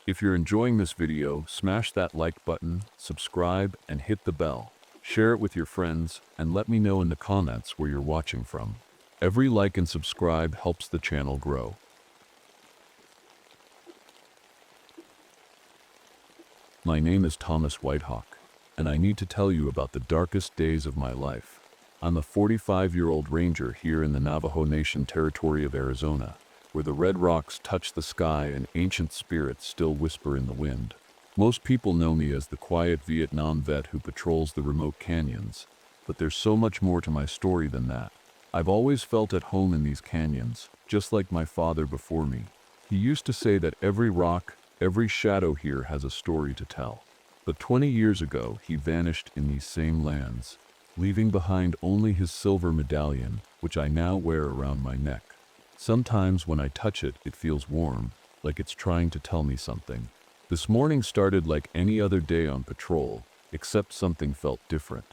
If you're enjoying this video, smash that like button, subscribe, and hit the bell. Share it with your friends, and let me know in the comments where you're watching from. Every like and subscribe helps the channel grow. My name is Thomas Whitehawk, and I need to tell you about the darkest days of my life. I'm a 45-year-old ranger here in the Navajo Nation territory of Arizona, where the red rocks touch the sky and ancient spirits still whisper in the wind. Most people know me as the quiet Vietnam vet who patrols the remote canyons, but there's so much more to my story than that. I've always felt at home in these canyons, just like my father before me. He used to say that every rock, every shadow here has a story to tell. But 20 years ago, he vanished in these same lands, leaving behind only his silver medallion, which I now wear around my neck. Sometimes when I touch it, it feels warm, like it's trying to tell me something. This morning started like any other day on patrol, except something felt different.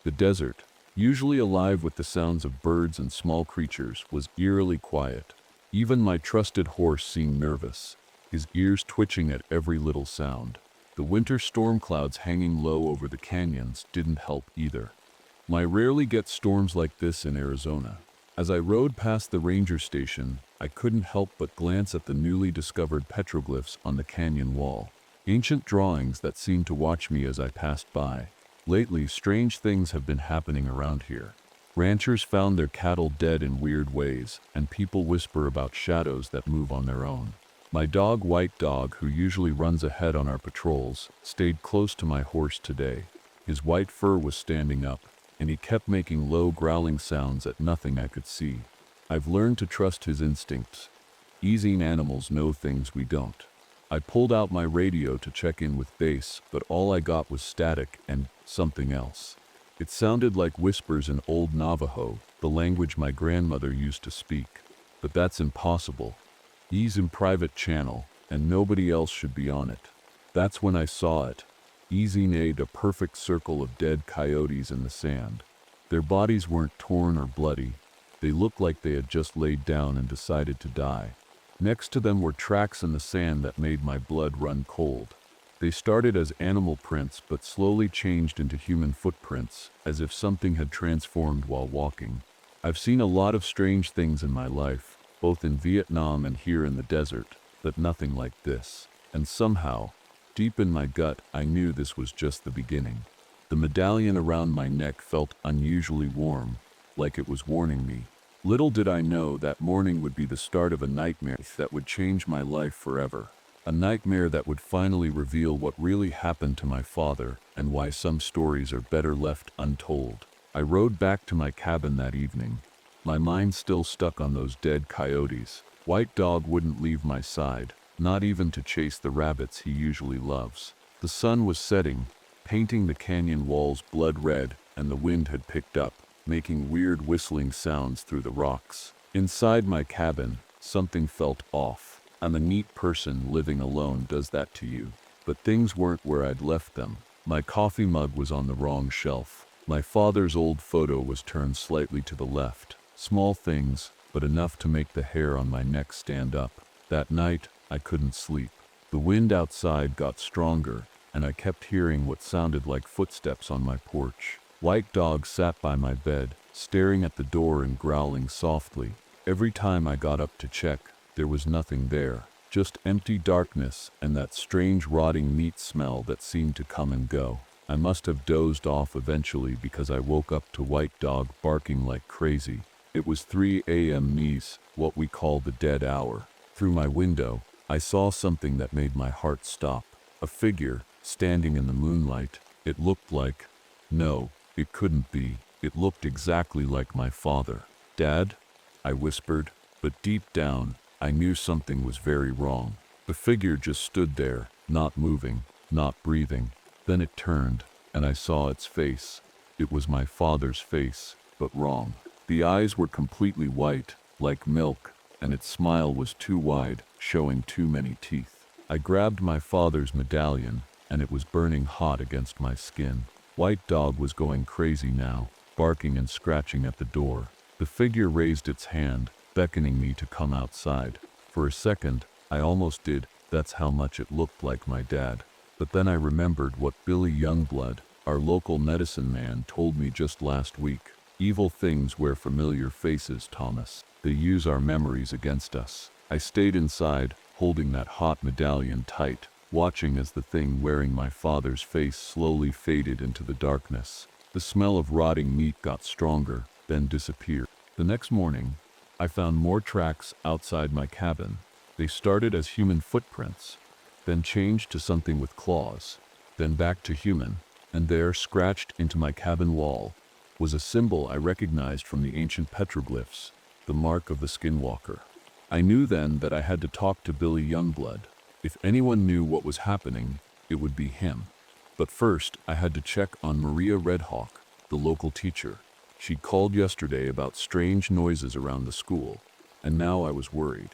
The desert, usually alive with the sounds of birds and small creatures, was eerily quiet. Even my trusted horse seemed nervous, his ears twitching at every little sound. The winter storm clouds hanging low over the canyons didn't help either. I rarely get storms like this in Arizona. As I rode past the ranger station, I couldn't help but glance at the newly discovered petroglyphs on the canyon wall. Ancient drawings that seemed to watch me as I passed by. Lately, strange things have been happening around here. Ranchers found their cattle dead in weird ways, and people whisper about shadows that move on their own. My dog, White Dog, who usually runs ahead on our patrols, stayed close to my horse today. His white fur was standing up, and he kept making low growling sounds at nothing I could see. I've learned to trust his instincts. Easy animals know things we don't. I pulled out my radio to check in with base, but all I got was static and something else. It sounded like whispers in Old Navajo, the language my grandmother used to speak. But that's impossible. He's in private channel, and nobody else should be on it. That's when I saw it. Easy made a perfect circle of dead coyotes in the sand. Their bodies weren't torn or bloody. They looked like they had just laid down and decided to die. Next to them were tracks in the sand that made my blood run cold. They started as animal prints but slowly changed into human footprints, as if something had transformed while walking. I've seen a lot of strange things in my life, both in Vietnam and here in the desert, but nothing like this. And somehow, deep in my gut, I knew this was just the beginning. The medallion around my neck felt unusually warm, like it was warning me. Little did I know that morning would be the start of a nightmare that would change my life forever. A nightmare that would finally reveal what really happened to my father and why some stories are better left untold. I rode back to my cabin that evening, my mind still stuck on those dead coyotes. White Dog wouldn't leave my side, not even to chase the rabbits he usually loves. The sun was setting, painting the canyon walls blood red, and the wind had picked up, making weird whistling sounds through the rocks. Inside my cabin, something felt off. I'm a neat person living alone does that to you. But things weren't where I'd left them. My coffee mug was on the wrong shelf. My father's old photo was turned slightly to the left. Small things, but enough to make the hair on my neck stand up. That night, I couldn't sleep. The wind outside got stronger, and I kept hearing what sounded like footsteps on my porch. White Dog sat by my bed, staring at the door and growling softly. Every time I got up to check, there was nothing there, just empty darkness and that strange rotting meat smell that seemed to come and go. I must have dozed off eventually because I woke up to White Dog barking like crazy. It was 3 a.m. Mies, what we call the dead hour. Through my window, I saw something that made my heart stop. A figure, standing in the moonlight. It looked like... No, it couldn't be. It looked exactly like my father. "Dad?" I whispered, but deep down, I knew something was very wrong. The figure just stood there, not moving, not breathing. Then it turned, and I saw its face. It was my father's face, but wrong. The eyes were completely white, like milk, and its smile was too wide, showing too many teeth. I grabbed my father's medallion, and it was burning hot against my skin. White Dog was going crazy now, barking and scratching at the door. The figure raised its hand, beckoning me to come outside. For a second, I almost did, That's how much it looked like my dad. But then I remembered what Billy Youngblood, our local medicine man, told me just last week. Evil things wear familiar faces, Thomas. They use our memories against us. I stayed inside, holding that hot medallion tight, watching as the thing wearing my father's face slowly faded into the darkness. The smell of rotting meat got stronger, then disappeared. The next morning, I found more tracks outside my cabin. They started as human footprints, then changed to something with claws, then back to human, and there, scratched into my cabin wall, was a symbol I recognized from the ancient petroglyphs, the mark of the skinwalker. I knew then that I had to talk to Billy Youngblood. If anyone knew what was happening, it would be him. But first, I had to check on Maria Redhawk, the local teacher. She'd called yesterday about strange noises around the school, and now I was worried.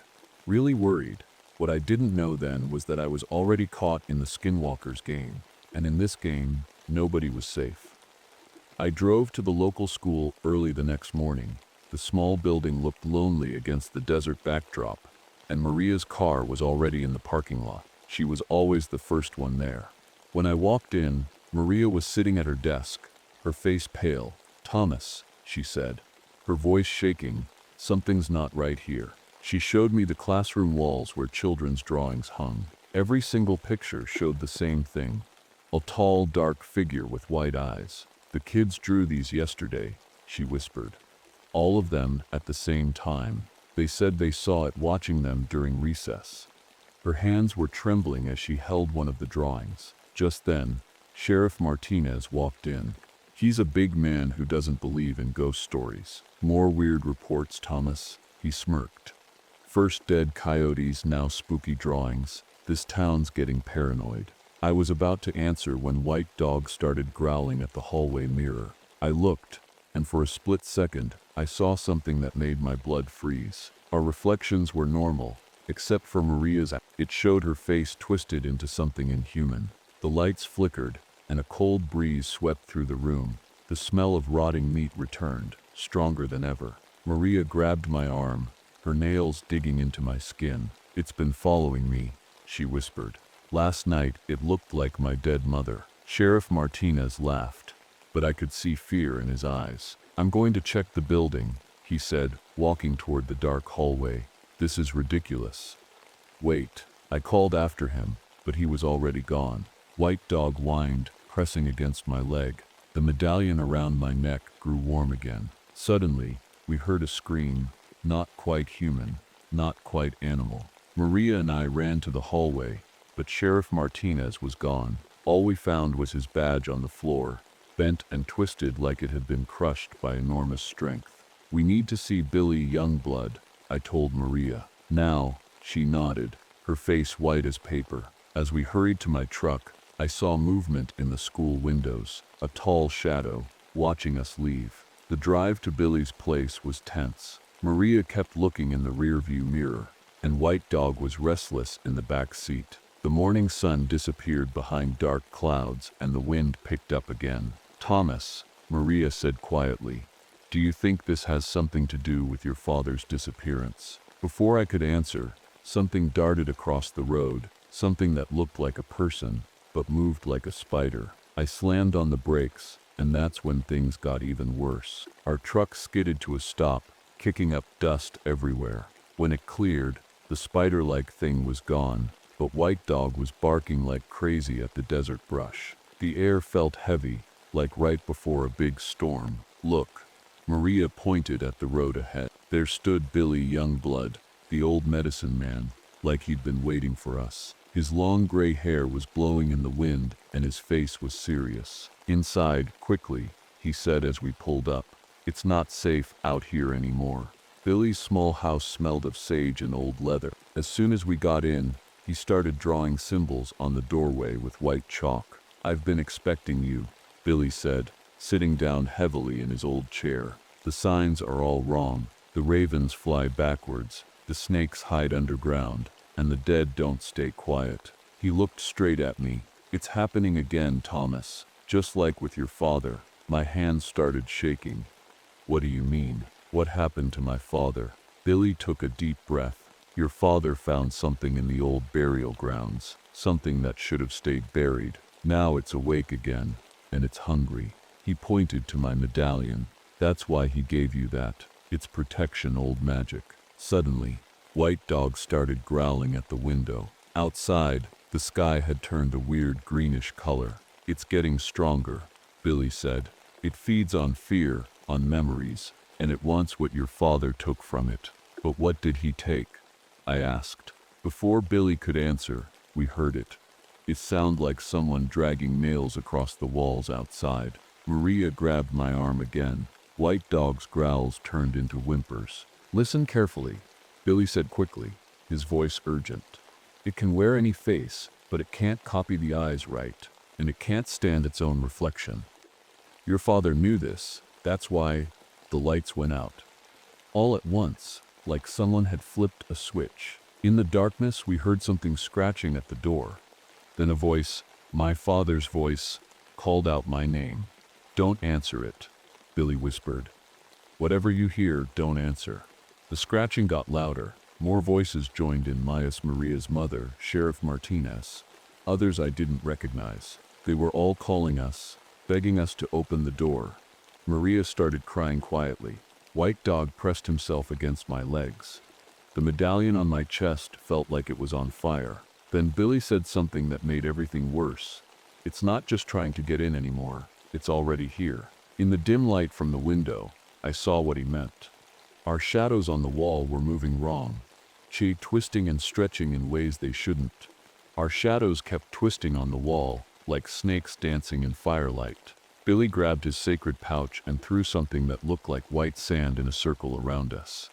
Really worried. What I didn't know then was that I was already caught in the Skinwalker's game, and in this game, nobody was safe. I drove to the local school early the next morning. The small building looked lonely against the desert backdrop, and Maria's car was already in the parking lot. She was always the first one there. When I walked in, Maria was sitting at her desk, her face pale. "Thomas," she said, her voice shaking, "something's not right here." She showed me the classroom walls where children's drawings hung. Every single picture showed the same thing. A tall, dark figure with white eyes. "The kids drew these yesterday," she whispered. "All of them at the same time. They said they saw it watching them during recess." Her hands were trembling as she held one of the drawings. Just then, Sheriff Martinez walked in. "He's a big man who doesn't believe in ghost stories." "More weird reports, Thomas," he smirked. "First dead coyotes, now spooky drawings. This town's getting paranoid." I was about to answer when White Dog started growling at the hallway mirror. I looked, and for a split second, I saw something that made my blood freeze. Our reflections were normal, except for Maria's. It showed her face twisted into something inhuman. The lights flickered, and a cold breeze swept through the room. The smell of rotting meat returned, stronger than ever. Maria grabbed my arm, her nails digging into my skin. "It's been following me," she whispered. "Last night, it looked like my dead mother." Sheriff Martinez laughed, but I could see fear in his eyes. "I'm going to check the building," he said, walking toward the dark hallway. "This is ridiculous." "Wait," I called after him, but he was already gone. White Dog whined, pressing against my leg. The medallion around my neck grew warm again. Suddenly, we heard a scream, not quite human, not quite animal. Maria and I ran to the hallway, but Sheriff Martinez was gone. All we found was his badge on the floor, bent and twisted like it had been crushed by enormous strength. "We need to see Billy Youngblood," I told Maria. "Now," she nodded, her face white as paper. As we hurried to my truck, I saw movement in the school windows, a tall shadow, watching us leave. The drive to Billy's place was tense. Maria kept looking in the rearview mirror, and White Dog was restless in the back seat. The morning sun disappeared behind dark clouds, and the wind picked up again. "Thomas," Maria said quietly, "do you think this has something to do with your father's disappearance?" Before I could answer, something darted across the road, something that looked like a person, but moved like a spider. I slammed on the brakes, and that's when things got even worse. Our truck skidded to a stop, kicking up dust everywhere. When it cleared, the spider-like thing was gone, but White Dog was barking like crazy at the desert brush. The air felt heavy, like right before a big storm. "Look," Maria pointed at the road ahead. There stood Billy Youngblood, the old medicine man, like he'd been waiting for us. His long gray hair was blowing in the wind, and his face was serious. "Inside, quickly," he said as we pulled up. "It's not safe out here anymore." Billy's small house smelled of sage and old leather. As soon as we got in, he started drawing symbols on the doorway with white chalk. "I've been expecting you," Billy said, sitting down heavily in his old chair. "The signs are all wrong. The ravens fly backwards, the snakes hide underground, and the dead don't stay quiet." He looked straight at me. "It's happening again, Thomas, just like with your father." My hands started shaking. "What do you mean? What happened to my father?" Billy took a deep breath. Your father found something in the old burial grounds, something that should have stayed buried. Now it's awake again, and it's hungry. He pointed to my medallion. That's why he gave you that. It's protection, old magic. Suddenly, White Dog started growling at the window. Outside, the sky had turned a weird greenish color. It's getting stronger, Billy said. It feeds on fear, on memories, and it wants what your father took from it. But what did he take? I asked. Before Billy could answer, we heard it. It sounded like someone dragging nails across the walls outside. Maria grabbed my arm again. White Dog's growls turned into whimpers. Listen carefully, Billy said quickly, his voice urgent. It can wear any face, but it can't copy the eyes right, and it can't stand its own reflection. Your father knew this. That's why the lights went out. All at once, like someone had flipped a switch. In the darkness, we heard something scratching at the door. Then a voice, my father's voice, called out my name. Don't answer it, Billy whispered. Whatever you hear, don't answer. The scratching got louder. More voices joined in. Maria's mother, Sheriff Martinez. Others I didn't recognize. They were all calling us, begging us to open the door. Maria started crying quietly. White Dog pressed himself against my legs. The medallion on my chest felt like it was on fire. Then Billy said something that made everything worse. It's not just trying to get in anymore. It's already here. In the dim light from the window, I saw what he meant. Our shadows on the wall were moving wrong, twisting and stretching in ways they shouldn't. Our shadows kept twisting on the wall, like snakes dancing in firelight. Billy grabbed his sacred pouch and threw something that looked like white sand in a circle around us.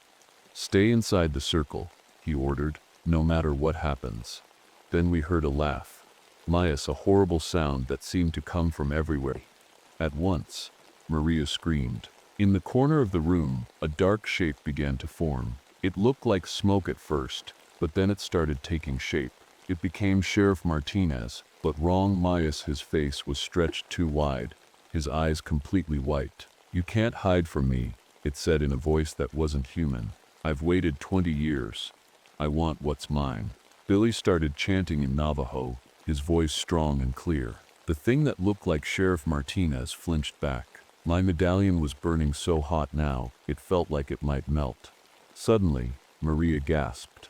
Stay inside the circle, he ordered, no matter what happens. Then we heard a laugh. A horrible sound that seemed to come from everywhere. At once, Maria screamed. In the corner of the room, a dark shape began to form. It looked like smoke at first, but then it started taking shape. It became Sheriff Martinez, but wrong. His face was stretched too wide, his eyes completely white. You can't hide from me, it said in a voice that wasn't human. I've waited 20 years. I want what's mine. Billy started chanting in Navajo, his voice strong and clear. The thing that looked like Sheriff Martinez flinched back. My medallion was burning so hot now, it felt like it might melt. Suddenly, Maria gasped.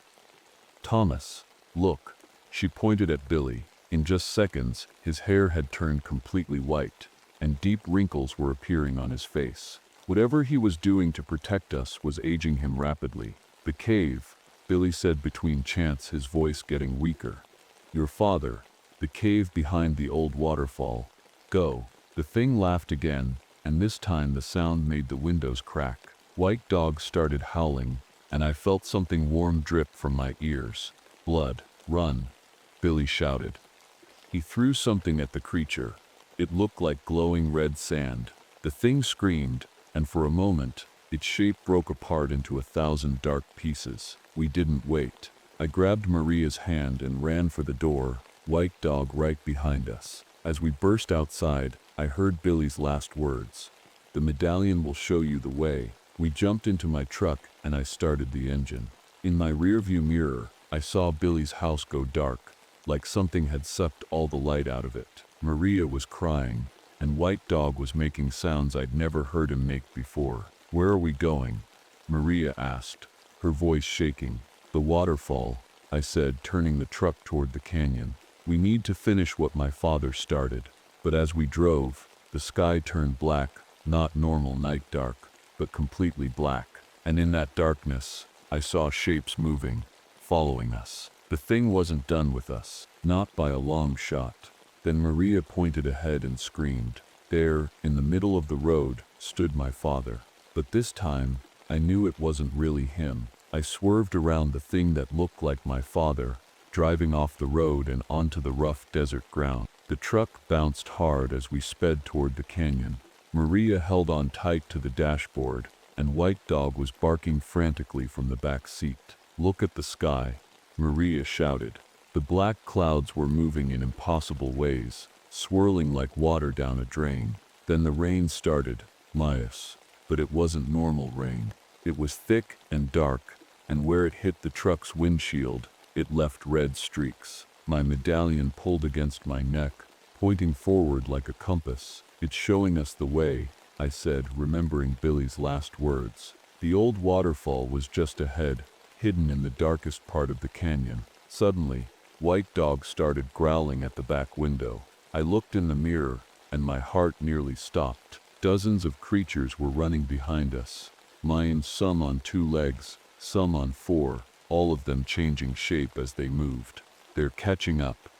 Thomas, look. She pointed at Billy. In just seconds, his hair had turned completely white, and deep wrinkles were appearing on his face. Whatever he was doing to protect us was aging him rapidly. The cave, Billy said between chants, his voice getting weaker. Your father, the cave behind the old waterfall. Go. The thing laughed again, and this time the sound made the windows crack. White Dog started howling, and I felt something warm drip from my ears. Blood. Run, Billy shouted. He threw something at the creature. It looked like glowing red sand. The thing screamed, and for a moment, its shape broke apart into 1,000 dark pieces. We didn't wait. I grabbed Maria's hand and ran for the door, White Dog right behind us. As we burst outside, I heard Billy's last words. The medallion will show you the way. We jumped into my truck and I started the engine. In my rearview mirror, I saw Billy's house go dark, like something had sucked all the light out of it. Maria was crying, and White Dog was making sounds I'd never heard him make before. Where are we going? Maria asked, her voice shaking. The waterfall, I said, turning the truck toward the canyon. We need to finish what my father started. But as we drove, the sky turned black, not normal night dark, but completely black. And in that darkness, I saw shapes moving, following us. The thing wasn't done with us, not by a long shot. Then Maria pointed ahead and screamed. There, in the middle of the road, stood my father. But this time, I knew it wasn't really him. I swerved around the thing that looked like my father, driving off the road and onto the rough desert ground. The truck bounced hard as we sped toward the canyon. Maria held on tight to the dashboard, and White Dog was barking frantically from the back seat. Look at the sky, Maria shouted. The black clouds were moving in impossible ways, swirling like water down a drain. Then the rain started, but it wasn't normal rain. It was thick and dark, and where it hit the truck's windshield, it left red streaks. My medallion pulled against my neck, pointing forward like a compass. "It's showing us the way," I said, remembering Billy's last words. The old waterfall was just ahead, hidden in the darkest part of the canyon. Suddenly, White Dog started growling at the back window. I looked in the mirror, and my heart nearly stopped. Dozens of creatures were running behind us, lions, some on 2 legs, some on 4, all of them changing shape as they moved. "They're catching up,"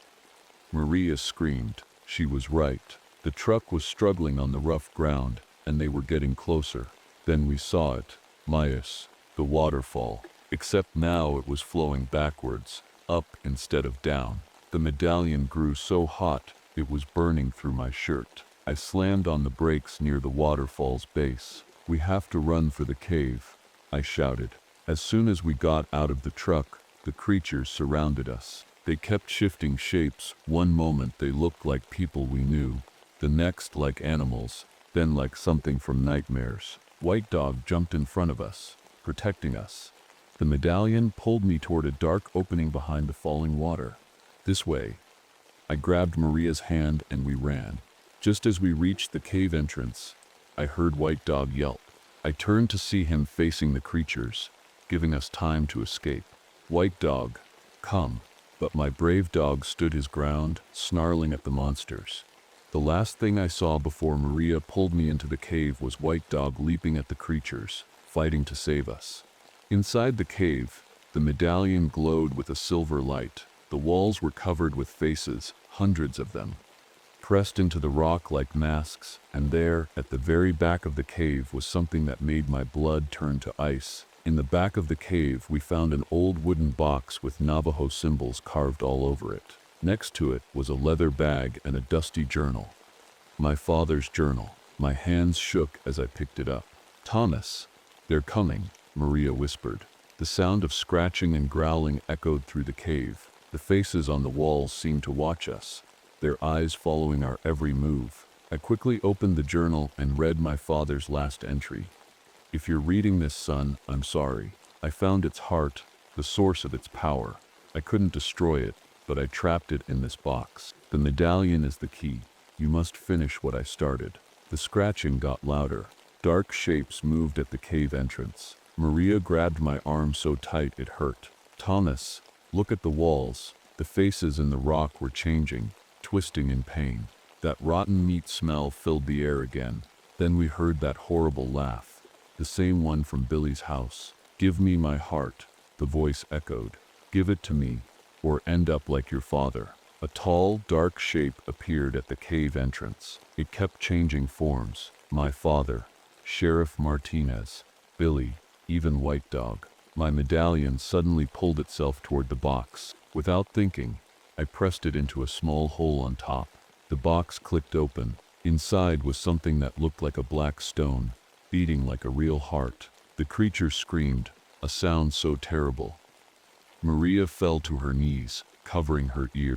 Maria screamed. She was right. The truck was struggling on the rough ground, and they were getting closer. Then we saw it, Maius, the waterfall, except now it was flowing backwards, up instead of down. The medallion grew so hot, it was burning through my shirt. I slammed on the brakes near the waterfall's base. "We have to run for the cave," I shouted. As soon as we got out of the truck, the creatures surrounded us. They kept shifting shapes. One moment they looked like people we knew, the next like animals, then like something from nightmares. White Dog jumped in front of us, protecting us. The medallion pulled me toward a dark opening behind the falling water. "This way." I grabbed Maria's hand and we ran. Just as we reached the cave entrance, I heard White Dog yelp. I turned to see him facing the creatures, giving us time to escape. "White Dog, come." But my brave dog stood his ground, snarling at the monsters. The last thing I saw before Maria pulled me into the cave was White Dog leaping at the creatures, fighting to save us. Inside the cave, the medallion glowed with a silver light. The walls were covered with faces, hundreds of them, pressed into the rock like masks, and there, at the very back of the cave, was something that made my blood turn to ice. In the back of the cave, we found an old wooden box with Navajo symbols carved all over it. Next to it was a leather bag and a dusty journal. My father's journal. My hands shook as I picked it up. "Thomas, they're coming," Maria whispered. The sound of scratching and growling echoed through the cave. The faces on the walls seemed to watch us, their eyes following our every move. I quickly opened the journal and read my father's last entry. "If you're reading this, son, I'm sorry. I found its heart, the source of its power. I couldn't destroy it, but I trapped it in this box. The medallion is the key. You must finish what I started." The scratching got louder. Dark shapes moved at the cave entrance. Maria grabbed my arm so tight it hurt. "Thomas, look at the walls." The faces in the rock were changing, twisting in pain. That rotten meat smell filled the air again. Then we heard that horrible laugh, the same one from Billy's house. "Give me my heart," the voice echoed. "Give it to me, or end up like your father." A tall, dark shape appeared at the cave entrance. It kept changing forms. My father, Sheriff Martinez, Billy, even White Dog. My medallion suddenly pulled itself toward the box. Without thinking, I pressed it into a small hole on top. The box clicked open. Inside was something that looked like a black stone, beating like a real heart. The creature screamed, a sound so terrible. Maria fell to her knees, covering her ear.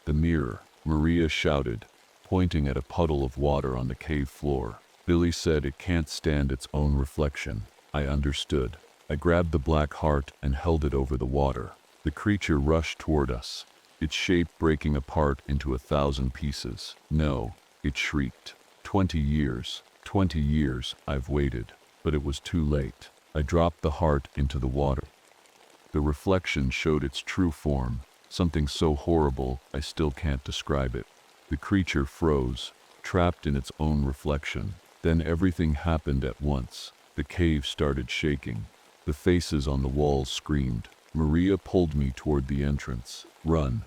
"The mirror," Maria shouted, pointing at a puddle of water on the cave floor. "Billy said it can't stand its own reflection." I understood. I grabbed the black heart and held it over the water. The creature rushed toward us, its shape breaking apart into 1,000 pieces. "No," it shrieked. 20 years, 20 years I've waited, but it was too late." I dropped the heart into the water. The reflection showed its true form, something so horrible I still can't describe it. The creature froze, trapped in its own reflection. Then everything happened at once. The cave started shaking. The faces on the walls screamed. Maria pulled me toward the entrance. "Run."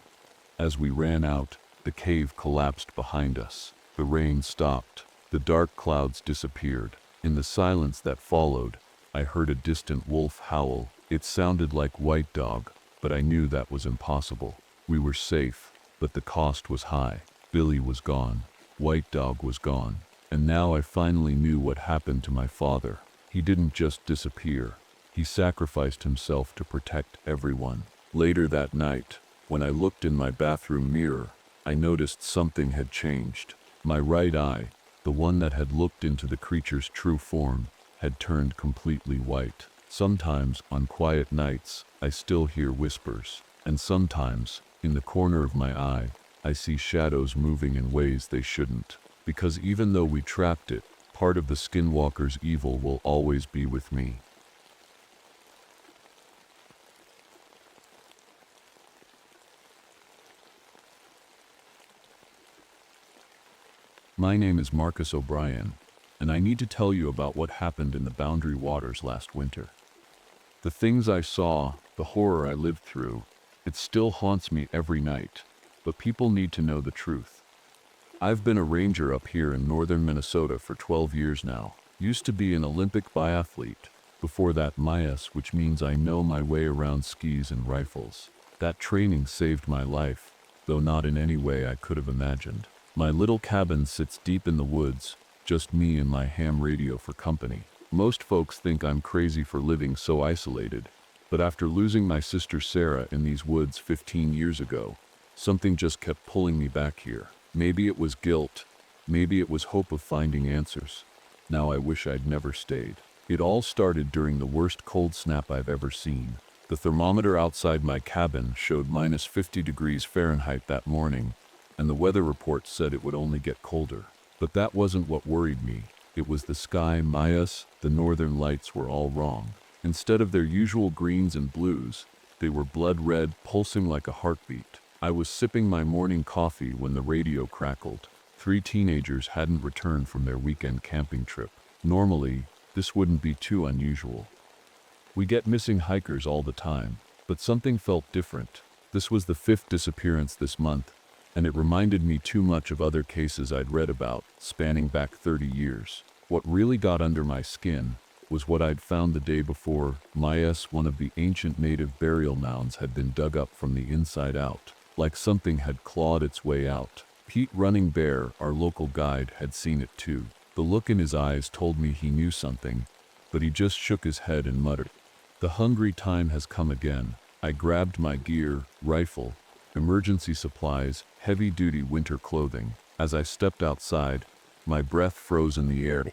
As we ran out, the cave collapsed behind us. The rain stopped. The dark clouds disappeared. In the silence that followed, I heard a distant wolf howl. It sounded like White Dog, but I knew that was impossible. We were safe, but the cost was high. Billy was gone. White Dog was gone. And now I finally knew what happened to my father. He didn't just disappear. He sacrificed himself to protect everyone. Later that night, when I looked in my bathroom mirror, I noticed something had changed. My right eye, the one that had looked into the creature's true form, had turned completely white. Sometimes, on quiet nights, I still hear whispers, and sometimes, in the corner of my eye, I see shadows moving in ways they shouldn't. Because even though we trapped it, part of the skinwalker's evil will always be with me. My name is Marcus O'Brien, and I need to tell you about what happened in the Boundary Waters last winter. The things I saw, the horror I lived through, it still haunts me every night, but people need to know the truth. I've been a ranger up here in northern Minnesota for 12 years now. Used to be an Olympic biathlete. Before that, MIAS, which means I know my way around skis and rifles. That training saved my life, though not in any way I could have imagined. My little cabin sits deep in the woods, just me and my ham radio for company. Most folks think I'm crazy for living so isolated, but after losing my sister Sarah in these woods 15 years ago, something just kept pulling me back here. Maybe it was guilt, maybe it was hope of finding answers. Now I wish I'd never stayed. It all started during the worst cold snap I've ever seen. The thermometer outside my cabin showed minus 50 degrees Fahrenheit that morning, and the weather report said it would only get colder. But that wasn't what worried me. It was the sky. MIAS, the northern lights were all wrong. Instead of their usual greens and blues, they were blood red, pulsing like a heartbeat. I was sipping my morning coffee when the radio crackled. 3 teenagers hadn't returned from their weekend camping trip. Normally, this wouldn't be too unusual. We get missing hikers all the time, but something felt different. This was the 5th disappearance this month, and it reminded me too much of other cases I'd read about, spanning back 30 years. What really got under my skin was what I'd found the day before. MIAS, one of the ancient native burial mounds, had been dug up from the inside out, like something had clawed its way out. Pete Running Bear, our local guide, had seen it too. The look in his eyes told me he knew something, but he just shook his head and muttered, "The hungry time has come again." I grabbed my gear, rifle, emergency supplies, heavy-duty winter clothing. As I stepped outside, my breath froze in the air.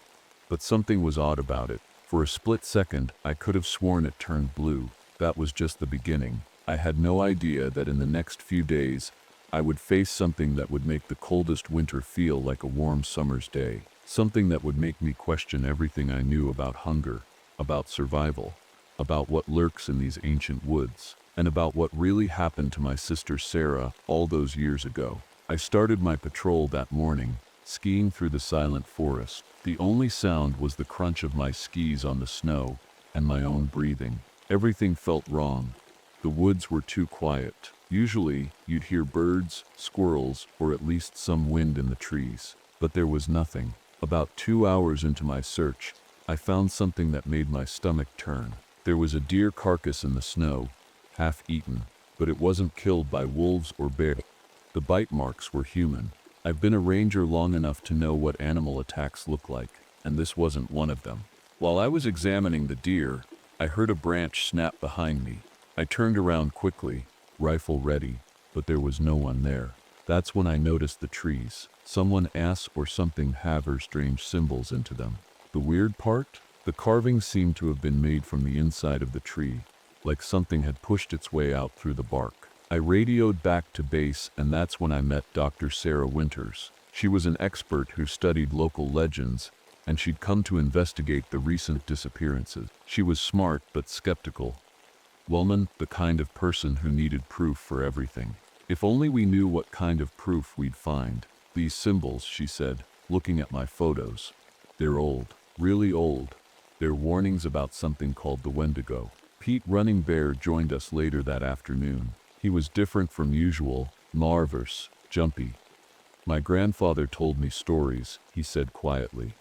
But something was odd about it. For a split second, I could have sworn it turned blue. That was just the beginning. I had no idea that in the next few days, I would face something that would make the coldest winter feel like a warm summer's day. Something that would make me question everything I knew about hunger, about survival, about what lurks in these ancient woods, and about what really happened to my sister Sarah all those years ago. I started my patrol that morning, skiing through the silent forest. The only sound was the crunch of my skis on the snow and my own breathing. Everything felt wrong. The woods were too quiet. Usually, you'd hear birds, squirrels, or at least some wind in the trees. But there was nothing. About 2 hours into my search, I found something that made my stomach turn. There was a deer carcass in the snow, half eaten, but it wasn't killed by wolves or bears. The bite marks were human. I've been a ranger long enough to know what animal attacks look like, and this wasn't one of them. While I was examining the deer, I heard a branch snap behind me. I turned around quickly, rifle ready, but there was no one there. That's when I noticed the trees. Someone ass or something hammered strange symbols into them. The weird part? The carvings seemed to have been made from the inside of the tree, like something had pushed its way out through the bark. I radioed back to base, and that's when I met Dr. Sarah Winters. She was an expert who studied local legends, and she'd come to investigate the recent disappearances. She was smart but skeptical. Woman, the kind of person who needed proof for everything. If only we knew what kind of proof we'd find. These symbols, she said, looking at my photos. They're old, really old. They're warnings about something called the wendigo. Pete Running Bear joined us later that afternoon. He was different from usual, nervous, jumpy. My grandfather told me stories, he said quietly.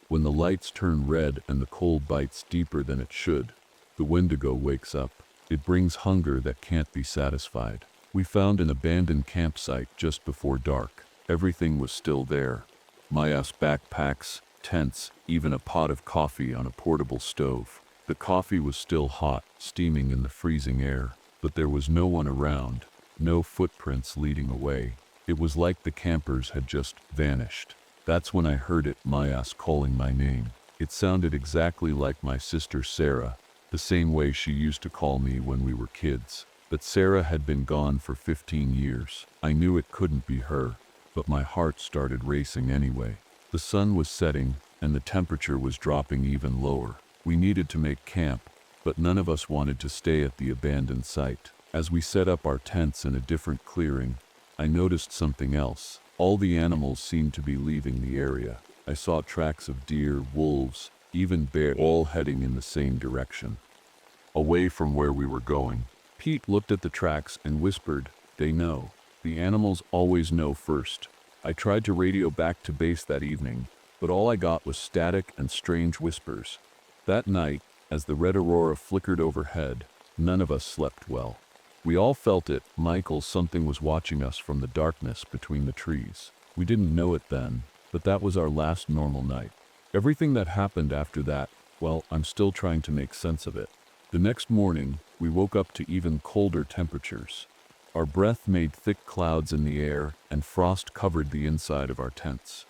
When the lights turn red and the cold bites deeper than it should, the wendigo wakes up. It brings hunger that can't be satisfied. We found an abandoned campsite just before dark. Everything was still there. MIAS backpacks, tents, even a pot of coffee on a portable stove. The coffee was still hot, steaming in the freezing air, but there was no one around, no footprints leading away. It was like the campers had just vanished. That's when I heard it, MIAS calling my name. It sounded exactly like my sister Sarah, the same way she used to call me when we were kids. But Sarah had been gone for 15 years. I knew it couldn't be her, but my heart started racing anyway. The sun was setting, and the temperature was dropping even lower. We needed to make camp, but none of us wanted to stay at the abandoned site. As we set up our tents in a different clearing, I noticed something else. All the animals seemed to be leaving the area. I saw tracks of deer, wolves, even bears, all heading in the same direction, away from where we were going. Pete looked at the tracks and whispered, "They know. The animals always know first." I tried to radio back to base that evening, but all I got was static and strange whispers. That night, as the red aurora flickered overhead, none of us slept well. We all felt it. Michael, something was watching us from the darkness between the trees. We didn't know it then, but that was our last normal night. Everything that happened after that, well, I'm still trying to make sense of it. The next morning, we woke up to even colder temperatures. Our breath made thick clouds in the air, and frost covered the inside of our tents.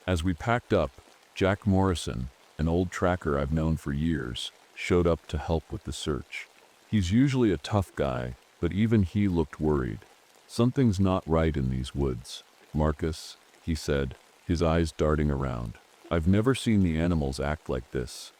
As we packed up, Jack Morrison, an old tracker I've known for years, showed up to help with the search. He's usually a tough guy, but even he looked worried. "Something's not right in these woods, Marcus," he said, his eyes darting around. "I've never seen the animals act like this."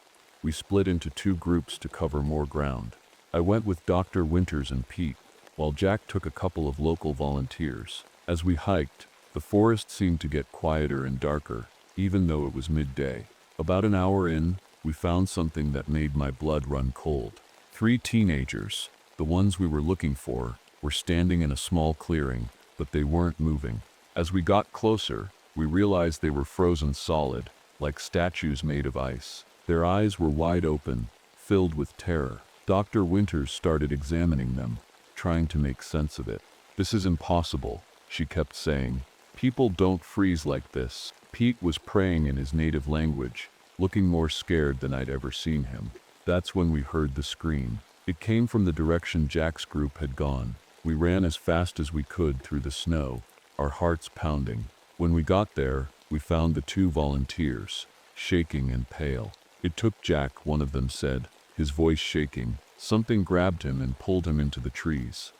We split into 2 groups to cover more ground. I went with Dr. Winters and Pete, while Jack took a couple of local volunteers. As we hiked, the forest seemed to get quieter and darker, even though it was midday. About an hour in, we found something that made my blood run cold. 3 teenagers, the ones we were looking for, were standing in a small clearing, but they weren't moving. As we got closer, we realized they were frozen solid, like statues made of ice. Their eyes were wide open, filled with terror. Dr. Winters started examining them, trying to make sense of it. "This is impossible," she kept saying. "People don't freeze like this." Pete was praying in his native language, looking more scared than I'd ever seen him. That's when we heard the scream. It came from the direction Jack's group had gone. We ran as fast as we could through the snow, our hearts pounding. When we got there, we found the 2 volunteers, shaking and pale. "It took Jack," one of them said, his voice shaking. "Something grabbed him and pulled him into the trees.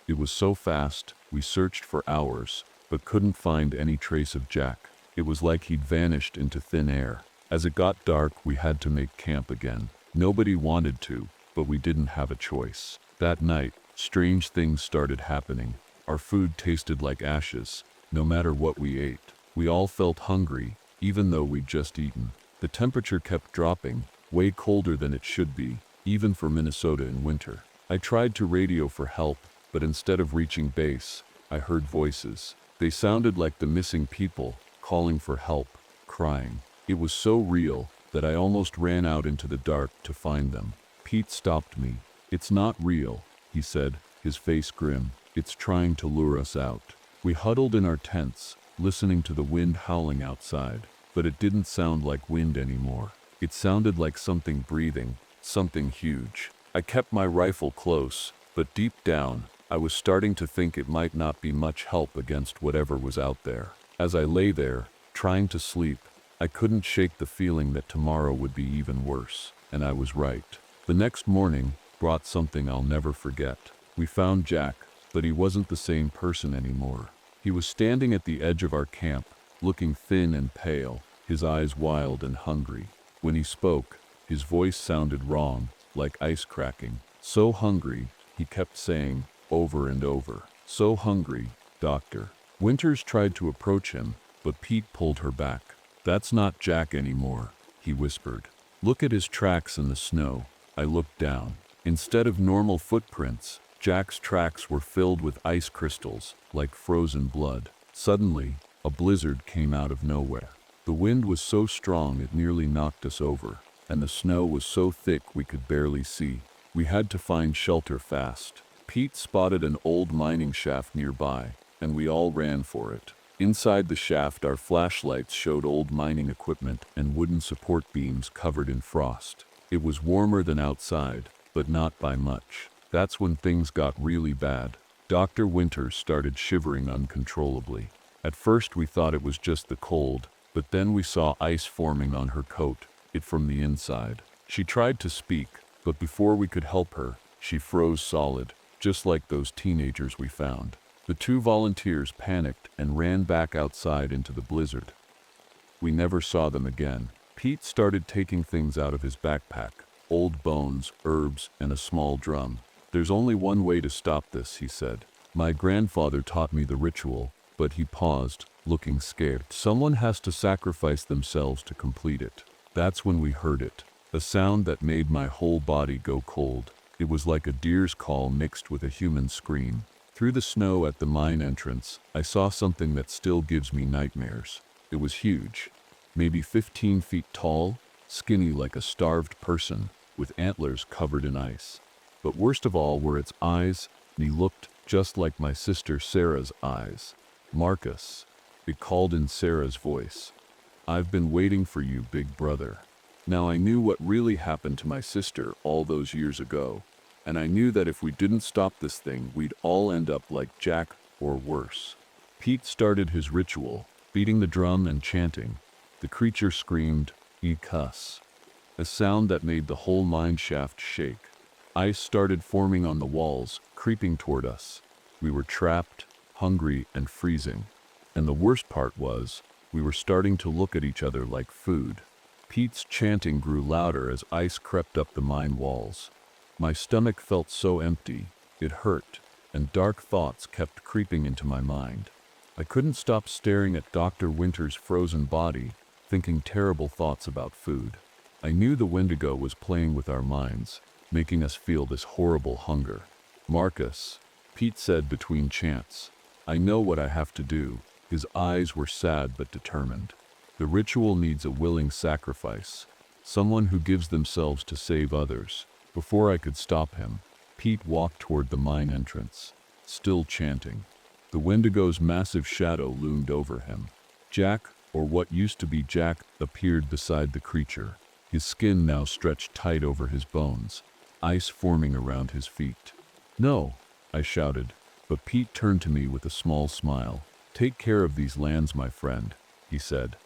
It was so fast, we searched for hours, but couldn't find any trace of Jack. It was like he'd vanished into thin air." As it got dark, we had to make camp again. Nobody wanted to, but we didn't have a choice. That night, strange things started happening. Our food tasted like ashes, no matter what we ate. We all felt hungry, even though we'd just eaten. The temperature kept dropping, way colder than it should be, even for Minnesota in winter. I tried to radio for help, but instead of reaching base, I heard voices. They sounded like the missing people, calling for help, crying. It was so real that I almost ran out into the dark to find them. Pete stopped me. "It's not real," he said, his face grim. "It's trying to lure us out." We huddled in our tents, listening to the wind howling outside, but it didn't sound like wind anymore. It sounded like something breathing, something huge. I kept my rifle close, but deep down, I was starting to think it might not be much help against whatever was out there. As I lay there, trying to sleep, I couldn't shake the feeling that tomorrow would be even worse, and I was right. The next morning brought something I'll never forget. We found Jack, but he wasn't the same person anymore. He was standing at the edge of our camp, looking thin and pale, his eyes wild and hungry. When he spoke, his voice sounded wrong, like ice cracking. "So hungry," he kept saying, over and over. "So hungry, doctor." Winters tried to approach him, but Pete pulled her back. "That's not Jack anymore," he whispered. "Look at his tracks in the snow." I looked down. Instead of normal footprints, Jack's tracks were filled with ice crystals, like frozen blood. Suddenly, a blizzard came out of nowhere. The wind was so strong it nearly knocked us over, and the snow was so thick we could barely see. We had to find shelter fast. Pete spotted an old mining shaft nearby, and we all ran for it. Inside the shaft, our flashlights showed old mining equipment and wooden support beams covered in frost. It was warmer than outside, but not by much. That's when things got really bad. Dr. Winters started shivering uncontrollably. At first we thought it was just the cold, but then we saw ice forming on her coat, it from the inside. She tried to speak, But before we could help her, she froze solid, just like those teenagers we found. The two volunteers panicked and ran back outside into the blizzard. We never saw them again. Pete started taking things out of his backpack, old bones, herbs, and a small drum. "There's only one way to stop this," he said. "My grandfather taught me the ritual," but he paused, looking scared. "Someone has to sacrifice themselves to complete it." That's when we heard it, a sound that made my whole body go cold. It was like a deer's call mixed with a human scream. Through the snow at the mine entrance, I saw something that still gives me nightmares. It was huge, maybe 15 feet tall, skinny like a starved person, with antlers covered in ice. But worst of all were its eyes, and he looked just like my sister Sarah's eyes. "Marcus," it called in Sarah's voice. "I've been waiting for you, big brother." Now I knew what really happened to my sister all those years ago, and I knew that if we didn't stop this thing, we'd all end up like Jack or worse. Pete started his ritual, beating the drum and chanting. The creature screamed, "E cuss," a sound that made the whole mine shaft shake. Ice started forming on the walls, creeping toward us. We were trapped, hungry, and freezing. And the worst part was, we were starting to look at each other like food. Pete's chanting grew louder as ice crept up the mine walls. My stomach felt so empty, it hurt, and dark thoughts kept creeping into my mind. I couldn't stop staring at Dr. Winter's frozen body, thinking terrible thoughts about food. I knew the wendigo was playing with our minds, making us feel this horrible hunger. "Marcus," Pete said between chants, "I know what I have to do." His eyes were sad but determined. "The ritual needs a willing sacrifice, someone who gives themselves to save others." Before I could stop him, Pete walked toward the mine entrance, still chanting. The wendigo's massive shadow loomed over him. Jack, or what used to be Jack, appeared beside the creature, his skin now stretched tight over his bones, ice forming around his feet. "No," I shouted, but Pete turned to me with a small smile. "Take care of these lands, my friend," he said.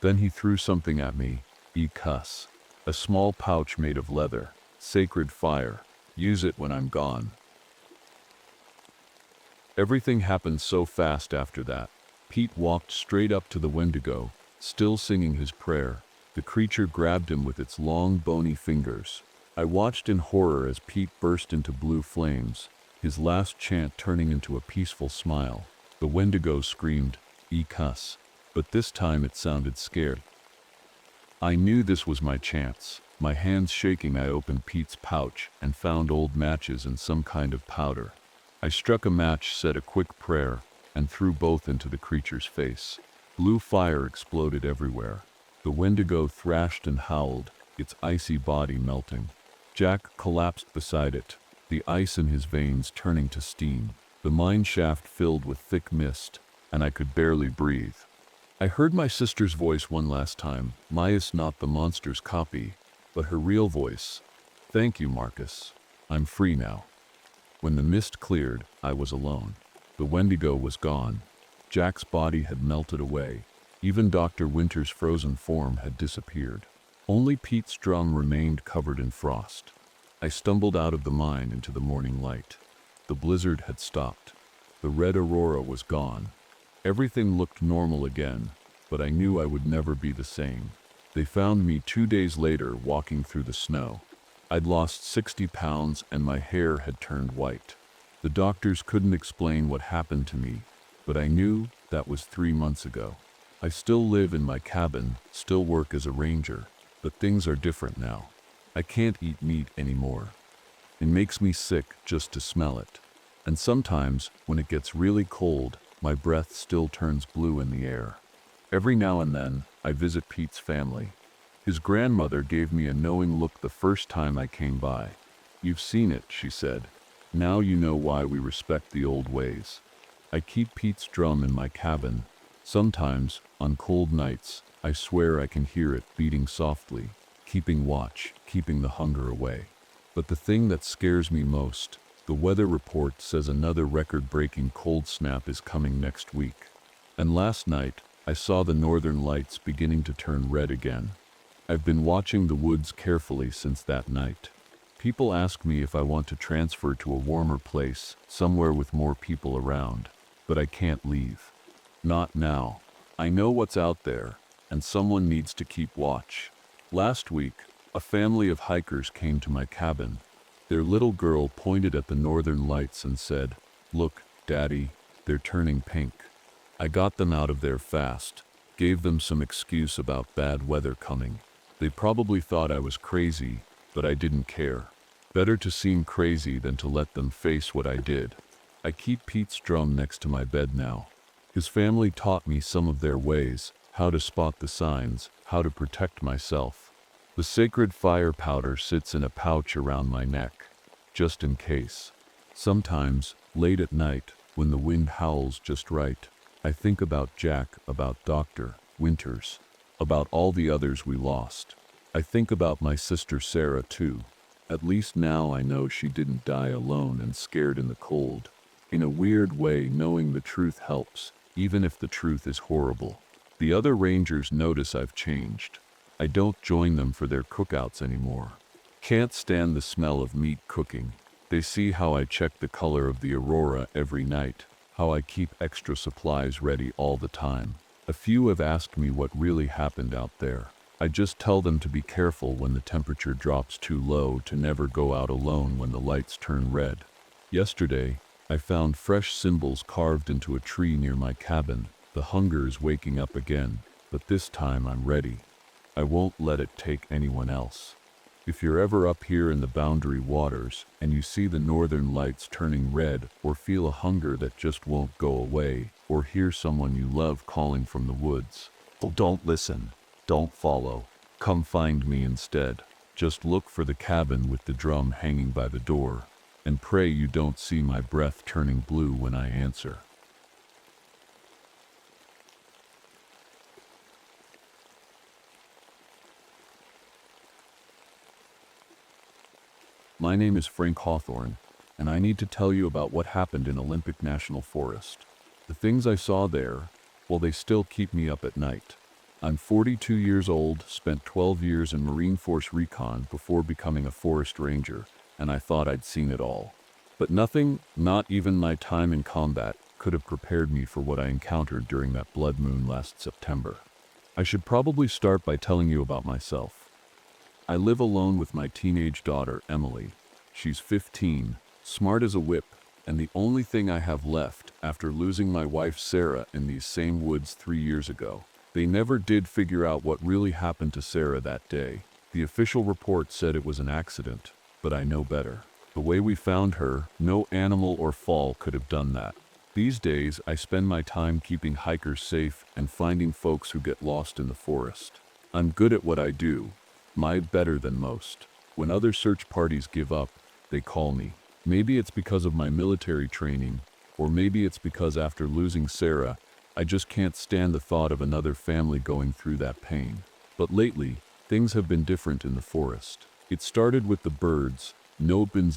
Then he threw something at me. "E cuss," a small pouch made of leather. "Sacred fire. Use it when I'm gone." Everything happened so fast after that. Pete walked straight up to the wendigo, still singing his prayer. The creature grabbed him with its long, bony fingers. I watched in horror as Pete burst into blue flames, his last chant turning into a peaceful smile. The wendigo screamed, "E cuss," but this time it sounded scared. I knew this was my chance. My hands shaking, I opened Pete's pouch and found old matches and some kind of powder. I struck a match, said a quick prayer, and threw both into the creature's face. Blue fire exploded everywhere. The wendigo thrashed and howled, its icy body melting. Jack collapsed beside it, the ice in his veins turning to steam. The mine shaft filled with thick mist, and I could barely breathe. I heard my sister's voice one last time, Maya's not the monster's copy, but her real voice. "Thank you, Marcus. I'm free now." When the mist cleared, I was alone. The wendigo was gone. Jack's body had melted away. Even Dr. Winter's frozen form had disappeared. Only Pete's drum remained covered in frost. I stumbled out of the mine into the morning light. The blizzard had stopped. The red aurora was gone. Everything looked normal again, but I knew I would never be the same. They found me 2 days later walking through the snow. I'd lost 60 pounds and my hair had turned white. The doctors couldn't explain what happened to me, but I knew that was 3 months ago. I still live in my cabin, still work as a ranger, but things are different now. I can't eat meat anymore. It makes me sick just to smell it. And sometimes, when it gets really cold, my breath still turns blue in the air. Every now and then, I visit Pete's family. His grandmother gave me a knowing look the first time I came by. "You've seen it," she said. "Now you know why we respect the old ways." I keep Pete's drum in my cabin. Sometimes, on cold nights, I swear I can hear it beating softly, keeping watch, keeping the hunger away. But the thing that scares me most, the weather report says another record-breaking cold snap is coming next week. And last night, I saw the northern lights beginning to turn red again. I've been watching the woods carefully since that night. People ask me if I want to transfer to a warmer place, somewhere with more people around. But I can't leave. Not now. I know what's out there, and someone needs to keep watch. Last week, a family of hikers came to my cabin. Their little girl pointed at the northern lights and said, "Look, Daddy, they're turning pink." I got them out of there fast, gave them some excuse about bad weather coming. They probably thought I was crazy, but I didn't care. Better to seem crazy than to let them face what I did. I keep Pete's drum next to my bed now. His family taught me some of their ways, how to spot the signs, how to protect myself. The sacred fire powder sits in a pouch around my neck, just in case. Sometimes, late at night, when the wind howls just right, I think about Jack, about Dr. Winters, about all the others we lost. I think about my sister Sarah too. At least now I know she didn't die alone and scared in the cold. In a weird way, knowing the truth helps, even if the truth is horrible. The other rangers notice I've changed. I don't join them for their cookouts anymore. Can't stand the smell of meat cooking. They see how I check the color of the aurora every night, how I keep extra supplies ready all the time. A few have asked me what really happened out there. I just tell them to be careful when the temperature drops too low, to never go out alone when the lights turn red. Yesterday, I found fresh symbols carved into a tree near my cabin. The hunger is waking up again, but this time I'm ready. I won't let it take anyone else. If you're ever up here in the Boundary Waters and you see the northern lights turning red, or feel a hunger that just won't go away, or hear someone you love calling from the woods, don't listen, don't follow. Come find me instead. Just look for the cabin with the drum hanging by the door, and pray you don't see my breath turning blue when I answer. My name is Frank Hawthorne, and I need to tell you about what happened in Olympic National Forest. The things I saw there, well, they still keep me up at night. I'm 42 years old, spent 12 years in Marine Force Recon before becoming a forest ranger, and I thought I'd seen it all. But nothing, not even my time in combat, could have prepared me for what I encountered during that blood moon last September. I should probably start by telling you about myself. I live alone with my teenage daughter, Emily. She's 15, smart as a whip, and the only thing I have left after losing my wife Sarah in these same woods 3 years ago. They never did figure out what really happened to Sarah that day. The official report said it was an accident, but I know better. The way we found her, no animal or fall could have done that. These days, I spend my time keeping hikers safe and finding folks who get lost in the forest. I'm good at what I do. Better than most. When other search parties give up, they call me. Maybe it's because of my military training, or maybe it's because after losing Sarah, I just can't stand the thought of another family going through that pain. But lately, things have been different in the forest. It started with the birds,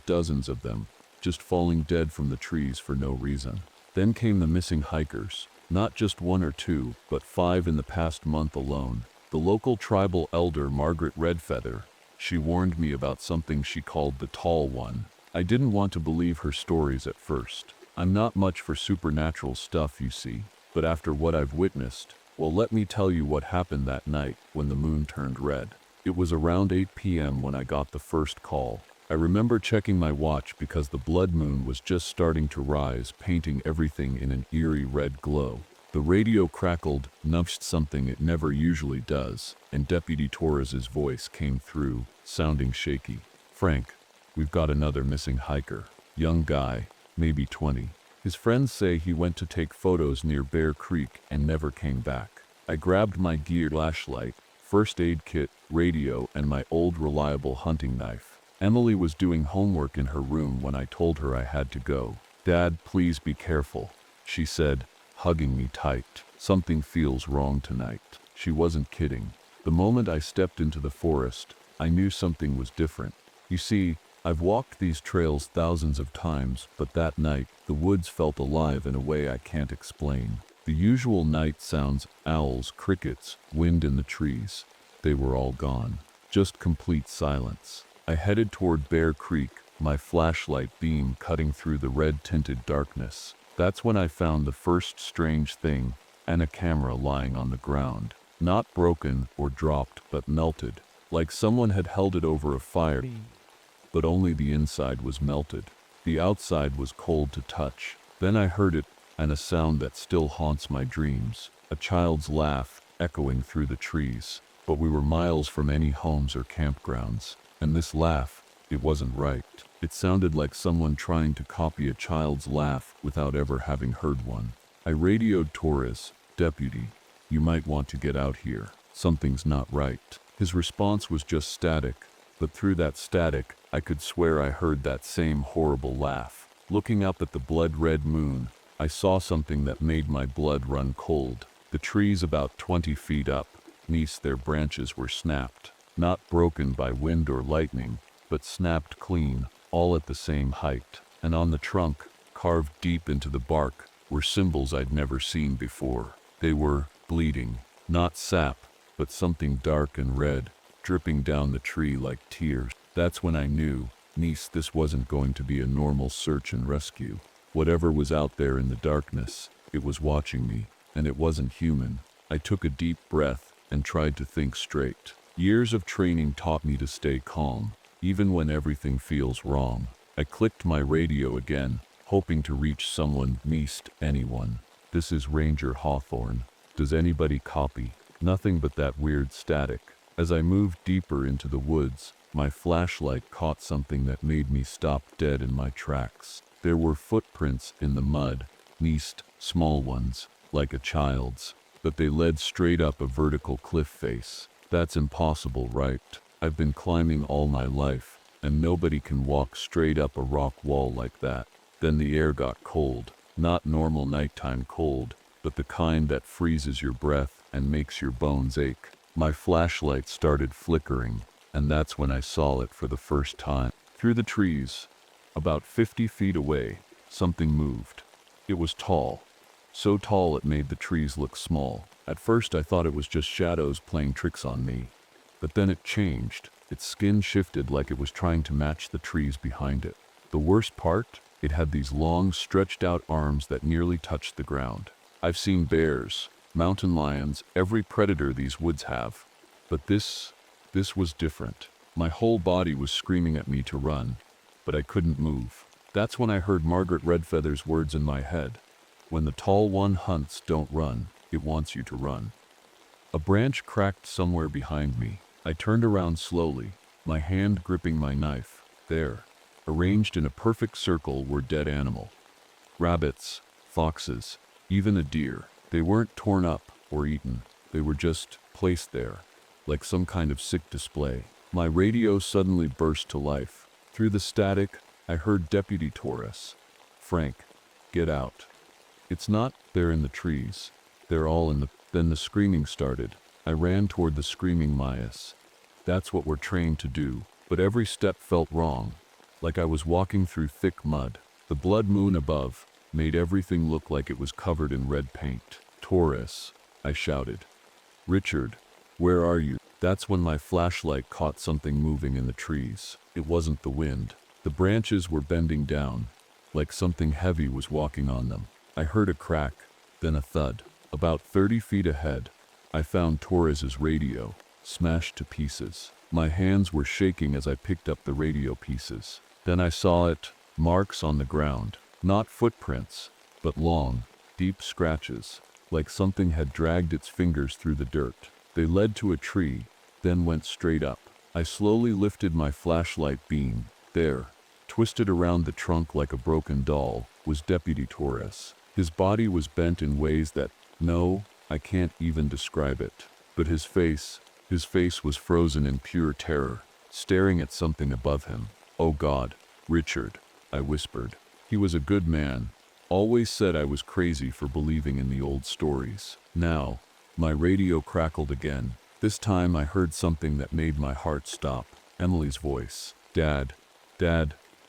dozens of them, just falling dead from the trees for no reason. Then came the missing hikers, not just 1 or 2, but 5 in the past month alone. The local tribal elder, Margaret Redfeather, she warned me about something she called the Tall One. I didn't want to believe her stories at first. I'm not much for supernatural stuff, you see, but after what I've witnessed, well, let me tell you what happened that night when the moon turned red. It was around 8 p.m. when I got the first call. I remember checking my watch because the blood moon was just starting to rise, painting everything in an eerie red glow. The radio crackled, nudged something it never usually does, and Deputy Torres's voice came through, sounding shaky. "Frank, we've got another missing hiker. Young guy, maybe 20. His friends say he went to take photos near Bear Creek and never came back." I grabbed my gear, flashlight, first aid kit, radio, and my old reliable hunting knife. Emily was doing homework in her room when I told her I had to go. "Dad, please be careful," she said, hugging me tight. "Something feels wrong tonight." She wasn't kidding. The moment I stepped into the forest, I knew something was different. You see, I've walked these trails thousands of times, but that night, the woods felt alive in a way I can't explain. The usual night sounds, owls, crickets, wind in the trees, they were all gone. Just complete silence. I headed toward Bear Creek, my flashlight beam cutting through the red-tinted darkness. That's when I found the first strange thing, and a camera lying on the ground. Not broken or dropped, but melted, like someone had held it over a fire, but only the inside was melted. The outside was cold to touch. Then I heard it, and a sound that still haunts my dreams, a child's laugh echoing through the trees. But we were miles from any homes or campgrounds, and this laugh, it wasn't right. It sounded like someone trying to copy a child's laugh without ever having heard one. I radioed Torres, "Deputy, you might want to get out here. Something's not right." His response was just static, but through that static, I could swear I heard that same horrible laugh. Looking up at the blood-red moon, I saw something that made my blood run cold. The trees about 20 feet up, their branches were snapped, not broken by wind or lightning, but snapped clean, all at the same height. And on the trunk, carved deep into the bark, were symbols I'd never seen before. They were bleeding, not sap, but something dark and red, dripping down the tree like tears. That's when I knew, this wasn't going to be a normal search and rescue. Whatever was out there in the darkness, it was watching me, and it wasn't human. I took a deep breath and tried to think straight. Years of training taught me to stay calm, even when everything feels wrong. I clicked my radio again, hoping to reach someone, anyone. "This is Ranger Hawthorne. Does anybody copy?" Nothing but that weird static. As I moved deeper into the woods, my flashlight caught something that made me stop dead in my tracks. There were footprints in the mud, small ones, like a child's, but they led straight up a vertical cliff face. That's impossible, right? I've been climbing all my life, and nobody can walk straight up a rock wall like that. Then the air got cold, not normal nighttime cold, but the kind that freezes your breath and makes your bones ache. My flashlight started flickering, and that's when I saw it for the first time. Through the trees, about 50 feet away, something moved. It was tall, so tall it made the trees look small. At first I thought it was just shadows playing tricks on me, but then it changed. Its skin shifted like it was trying to match the trees behind it. The worst part? It had these long, stretched out arms that nearly touched the ground. I've seen bears, mountain lions, every predator these woods have. But this was different. My whole body was screaming at me to run, but I couldn't move. That's when I heard Margaret Redfeather's words in my head. "When the tall one hunts, don't run. It wants you to run." A branch cracked somewhere behind me. I turned around slowly, my hand gripping my knife. There, arranged in a perfect circle, were dead animals. Rabbits, foxes, even a deer. They weren't torn up or eaten. They were just placed there, like some kind of sick display. My radio suddenly burst to life. Through the static, I heard Deputy Torres. "Frank, get out. It's not there in the trees. They're all in the..." Then the screaming started. I ran toward the screaming Mayas. That's what we're trained to do. But every step felt wrong, like I was walking through thick mud. The blood moon above made everything look like it was covered in red paint. "Torres," I shouted. "Richard, where are you?" That's when my flashlight caught something moving in the trees. It wasn't the wind. The branches were bending down, like something heavy was walking on them. I heard a crack, then a thud. About 30 feet ahead, I found Torres's radio, smashed to pieces. My hands were shaking as I picked up the radio pieces. Then I saw it, marks on the ground. Not footprints, but long, deep scratches, like something had dragged its fingers through the dirt. They led to a tree, then went straight up. I slowly lifted my flashlight beam. There, twisted around the trunk like a broken doll, was Deputy Torres. His body was bent in ways that, no, I can't even describe it. But his face was frozen in pure terror, staring at something above him. "Oh God, Richard," I whispered. He was a good man, always said I was crazy for believing in the old stories. Now, my radio crackled again. This time I heard something that made my heart stop. Emily's voice. Dad,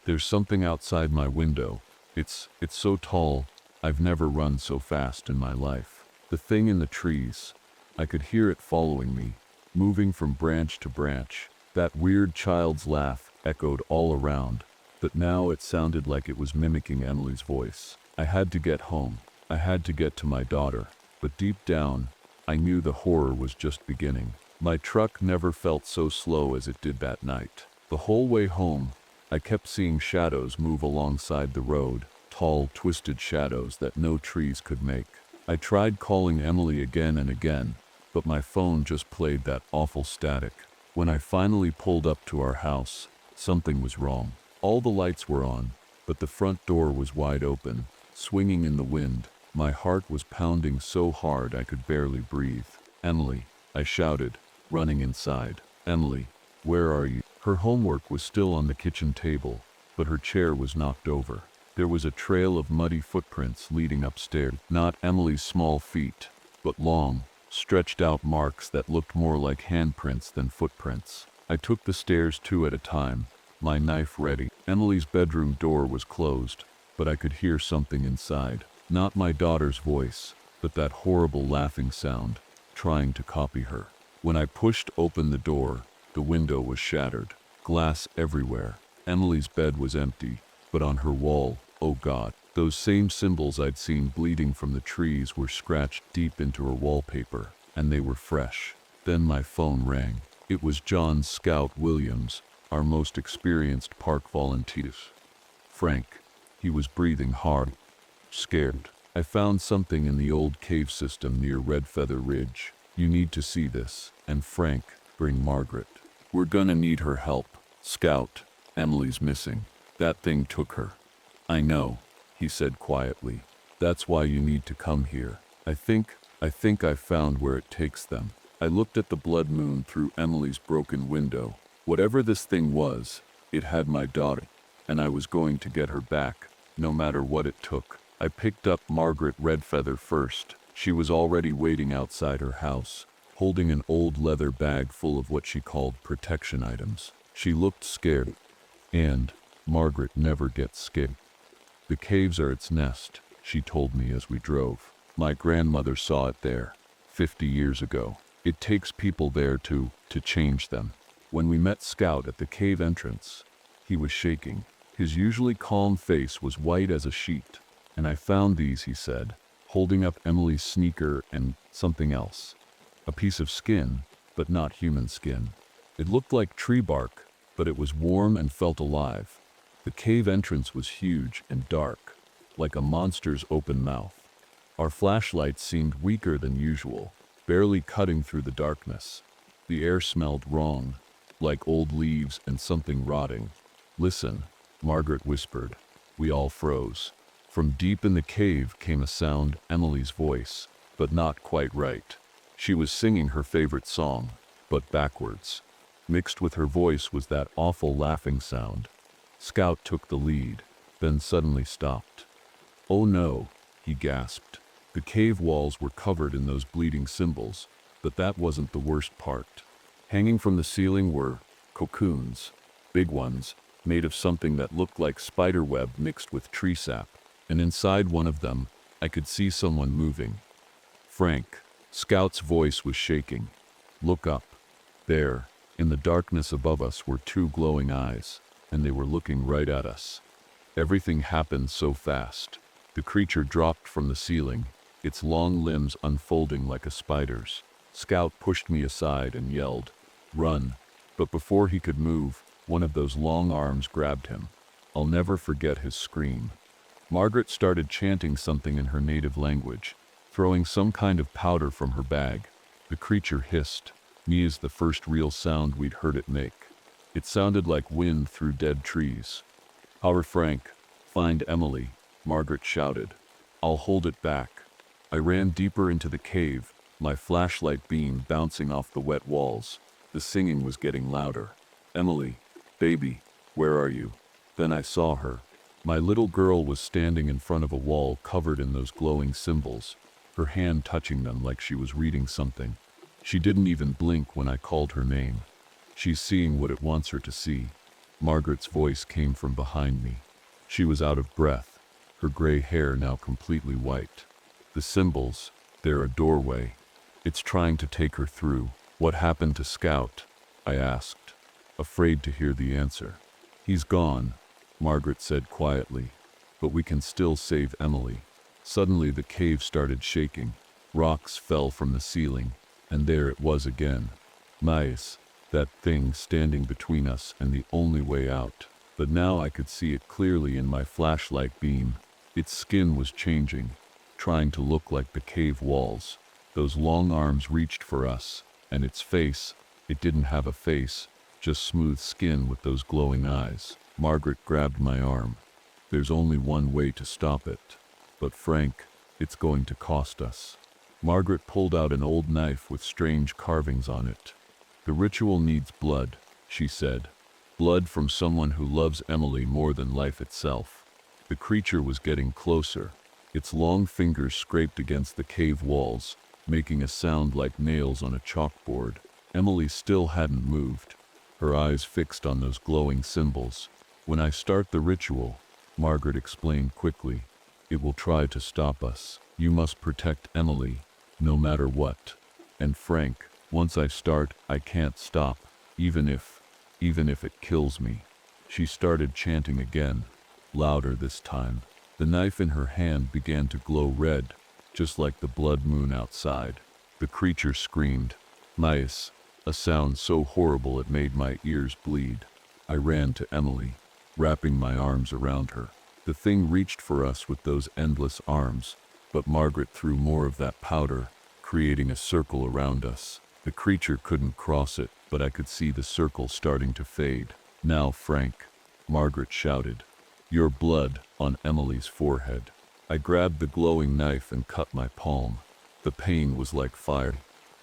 there's something outside my window. It's so tall, I've never run so fast in my life." The thing in the trees. I could hear it following me, moving from branch to branch. That weird child's laugh echoed all around, but now it sounded like it was mimicking Emily's voice. I had to get home. I had to get to my daughter, but deep down, I knew the horror was just beginning. My truck never felt so slow as it did that night. The whole way home, I kept seeing shadows move alongside the road, tall, twisted shadows that no trees could make. I tried calling Emily again and again, but my phone just played that awful static. When I finally pulled up to our house, something was wrong. All the lights were on, but the front door was wide open, swinging in the wind. My heart was pounding so hard I could barely breathe. "Emily," I shouted, running inside. "Emily, where are you?" Her homework was still on the kitchen table, but her chair was knocked over. There was a trail of muddy footprints leading upstairs. Not Emily's small feet, but long, stretched out marks that looked more like handprints than footprints. I took the stairs 2 at a time, my knife ready. Emily's bedroom door was closed, but I could hear something inside. Not my daughter's voice, but that horrible laughing sound, trying to copy her. When I pushed open the door, the window was shattered. Glass everywhere. Emily's bed was empty, but on her wall, oh God, those same symbols I'd seen bleeding from the trees were scratched deep into her wallpaper, and they were fresh. Then my phone rang. It was John Scout Williams, our most experienced park volunteer. Frank. He was breathing hard, scared. "I found something in the old cave system near Red Feather Ridge. You need to see this. And Frank, bring Margaret. We're gonna need her help. Scout, Emily's missing. That thing took her." "I know," he said quietly. "That's why you need to come here. I think I found where it takes them." I looked at the blood moon through Emily's broken window. Whatever this thing was, it had my daughter, and I was going to get her back, no matter what it took. I picked up Margaret Redfeather first. She was already waiting outside her house, holding an old leather bag full of what she called protection items. She looked scared, and Margaret never gets scared. "The caves are its nest," she told me as we drove. "My grandmother saw it there, 50 years ago. It takes people there to change them." When we met Scout at the cave entrance, he was shaking. His usually calm face was white as a sheet. "And I found these," he said, holding up Emily's sneaker and something else. A piece of skin, but not human skin. It looked like tree bark, but it was warm and felt alive. The cave entrance was huge and dark, like a monster's open mouth. Our flashlights seemed weaker than usual, barely cutting through the darkness. The air smelled wrong, like old leaves and something rotting. "Listen," Margaret whispered. We all froze. From deep in the cave came a sound, Emily's voice, but not quite right. She was singing her favorite song, but backwards. Mixed with her voice was that awful laughing sound. Scout took the lead, then suddenly stopped. "Oh no," he gasped. The cave walls were covered in those bleeding symbols, but that wasn't the worst part. Hanging from the ceiling were cocoons, big ones, made of something that looked like spider web mixed with tree sap, and inside one of them, I could see someone moving. "Frank," Scout's voice was shaking. "Look up. There, in the darkness above us were 2 glowing eyes, and they were looking right at us." Everything happened so fast. The creature dropped from the ceiling, its long limbs unfolding like a spider's. Scout pushed me aside and yelled, "Run!" But before he could move, one of those long arms grabbed him. I'll never forget his scream. Margaret started chanting something in her native language, throwing some kind of powder from her bag. The creature hissed. Me is the first real sound we'd heard it make. It sounded like wind through dead trees. "Our Frank, find Emily," Margaret shouted. "I'll hold it back." I ran deeper into the cave, my flashlight beam bouncing off the wet walls. The singing was getting louder. "Emily, baby, where are you?" Then I saw her. My little girl was standing in front of a wall covered in those glowing symbols, her hand touching them like she was reading something. She didn't even blink when I called her name. "She's seeing what it wants her to see." Margaret's voice came from behind me. She was out of breath, her gray hair now completely white. "The symbols, they're a doorway. It's trying to take her through." "What happened to Scout?" I asked, afraid to hear the answer. He's gone, Margaret said quietly, but we can still save Emily. Suddenly the cave started shaking. Rocks fell from the ceiling, and there it was again. Nice, that thing standing between us and the only way out. But now I could see it clearly in my flashlight beam. Its skin was changing, trying to look like the cave walls. Those long arms reached for us, and its face, it didn't have a face, just smooth skin with those glowing eyes. Margaret grabbed my arm. There's only one way to stop it. But Frank, it's going to cost us. Margaret pulled out an old knife with strange carvings on it. The ritual needs blood, she said. Blood from someone who loves Emily more than life itself. The creature was getting closer. Its long fingers scraped against the cave walls, making a sound like nails on a chalkboard. Emily still hadn't moved, her eyes fixed on those glowing symbols. When I start the ritual, Margaret explained quickly, it will try to stop us. You must protect Emily, no matter what. And Frank, once I start, I can't stop, even if it kills me. She started chanting again, louder this time. The knife in her hand began to glow red, just like the blood moon outside. The creature screamed, "Nice," a sound so horrible it made my ears bleed. I ran to Emily, wrapping my arms around her. The thing reached for us with those endless arms, but Margaret threw more of that powder, creating a circle around us. The creature couldn't cross it, but I could see the circle starting to fade. "Now, Frank," Margaret shouted. "Your blood on Emily's forehead." I grabbed the glowing knife and cut my palm. The pain was like fire.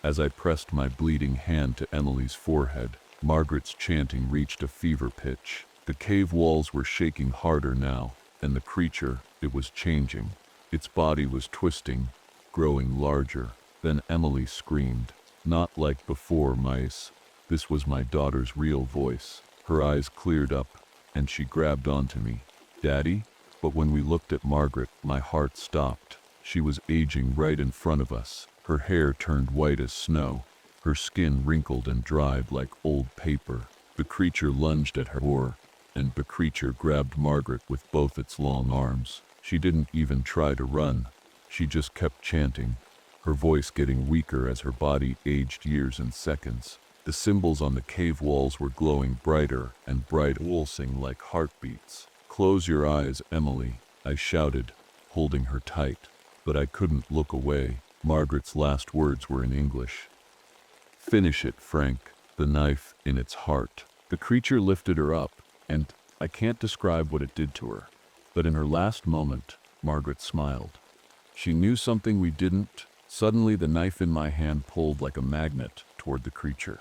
As I pressed my bleeding hand to Emily's forehead, Margaret's chanting reached a fever pitch. The cave walls were shaking harder now, and the creature, it was changing. Its body was twisting, growing larger. Then Emily screamed. Not like before, mice. This was my daughter's real voice. Her eyes cleared up, and she grabbed onto me. "Daddy?" But when we looked at Margaret, my heart stopped. She was aging right in front of us. Her hair turned white as snow. Her skin wrinkled and dried like old paper. The creature lunged at her, and the creature grabbed Margaret with both its long arms. She didn't even try to run. She just kept chanting, her voice getting weaker as her body aged years and seconds. The symbols on the cave walls were glowing brighter and brighter, pulsing like heartbeats. "Close your eyes, Emily," I shouted, holding her tight. But I couldn't look away. Margaret's last words were in English. "Finish it, Frank," the knife in its heart. The creature lifted her up, and I can't describe what it did to her. But in her last moment, Margaret smiled. She knew something we didn't. Suddenly the knife in my hand pulled like a magnet toward the creature.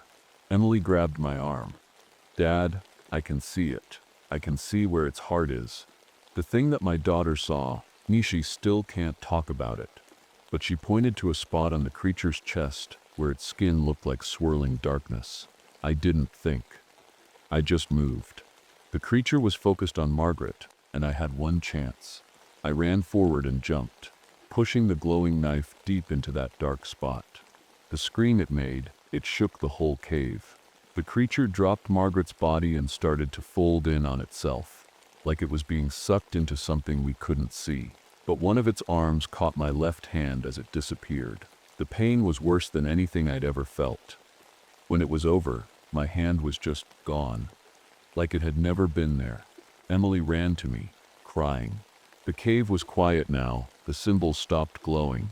Emily grabbed my arm. "Dad, I can see it. I can see where its heart is." The thing that my daughter saw, Nishi still can't talk about it. But she pointed to a spot on the creature's chest where its skin looked like swirling darkness. I didn't think. I just moved. The creature was focused on Margaret, and I had one chance. I ran forward and jumped, pushing the glowing knife deep into that dark spot. The scream it made, it shook the whole cave. The creature dropped Margaret's body and started to fold in on itself, like it was being sucked into something we couldn't see. But one of its arms caught my left hand as it disappeared. The pain was worse than anything I'd ever felt. When it was over, my hand was just gone, like it had never been there. Emily ran to me, crying. The cave was quiet now, the symbols stopped glowing.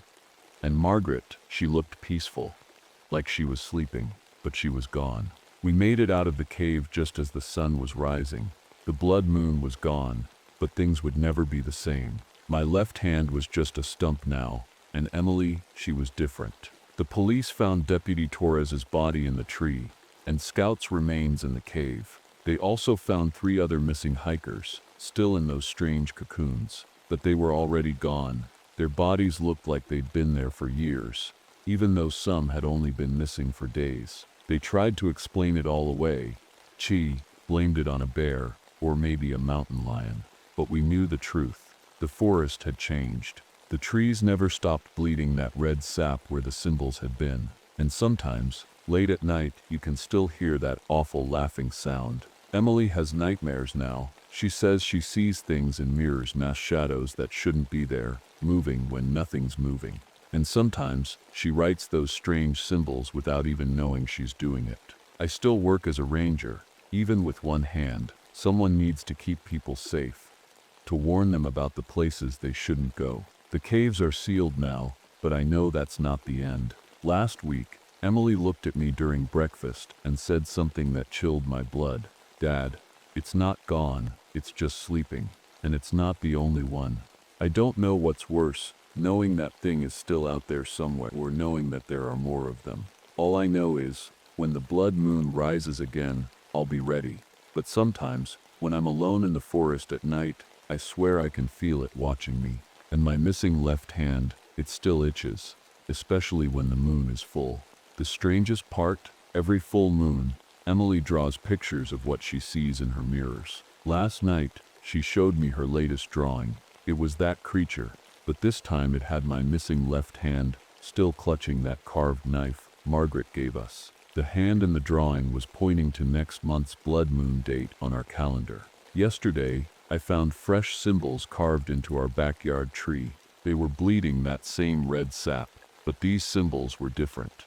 And Margaret, she looked peaceful, like she was sleeping, but she was gone. We made it out of the cave just as the sun was rising. The blood moon was gone, but things would never be the same. My left hand was just a stump now, and Emily, she was different. The police found Deputy Torres's body in the tree, and Scout's remains in the cave. They also found 3 other missing hikers, still in those strange cocoons, but they were already gone. Their bodies looked like they'd been there for years, even though some had only been missing for days. They tried to explain it all away. Chi blamed it on a bear, or maybe a mountain lion. But we knew the truth. The forest had changed. The trees never stopped bleeding that red sap where the symbols had been. And sometimes, late at night, you can still hear that awful laughing sound. Emily has nightmares now. She says she sees things in mirrors, mass shadows that shouldn't be there, moving when nothing's moving. And sometimes, she writes those strange symbols without even knowing she's doing it. I still work as a ranger. Even with one hand, someone needs to keep people safe, to warn them about the places they shouldn't go. The caves are sealed now, but I know that's not the end. Last week, Emily looked at me during breakfast and said something that chilled my blood. Dad, it's not gone, it's just sleeping. And it's not the only one. I don't know what's worse, knowing that thing is still out there somewhere or knowing that there are more of them. All I know is, when the blood moon rises again, I'll be ready. But sometimes, when I'm alone in the forest at night, I swear I can feel it watching me. And my missing left hand, it still itches, especially when the moon is full. The strangest part, every full moon, Emily draws pictures of what she sees in her mirrors. Last night, she showed me her latest drawing. It was that creature, but this time it had my missing left hand, still clutching that carved knife Margaret gave us. The hand in the drawing was pointing to next month's blood moon date on our calendar. Yesterday, I found fresh symbols carved into our backyard tree. They were bleeding that same red sap, but these symbols were different.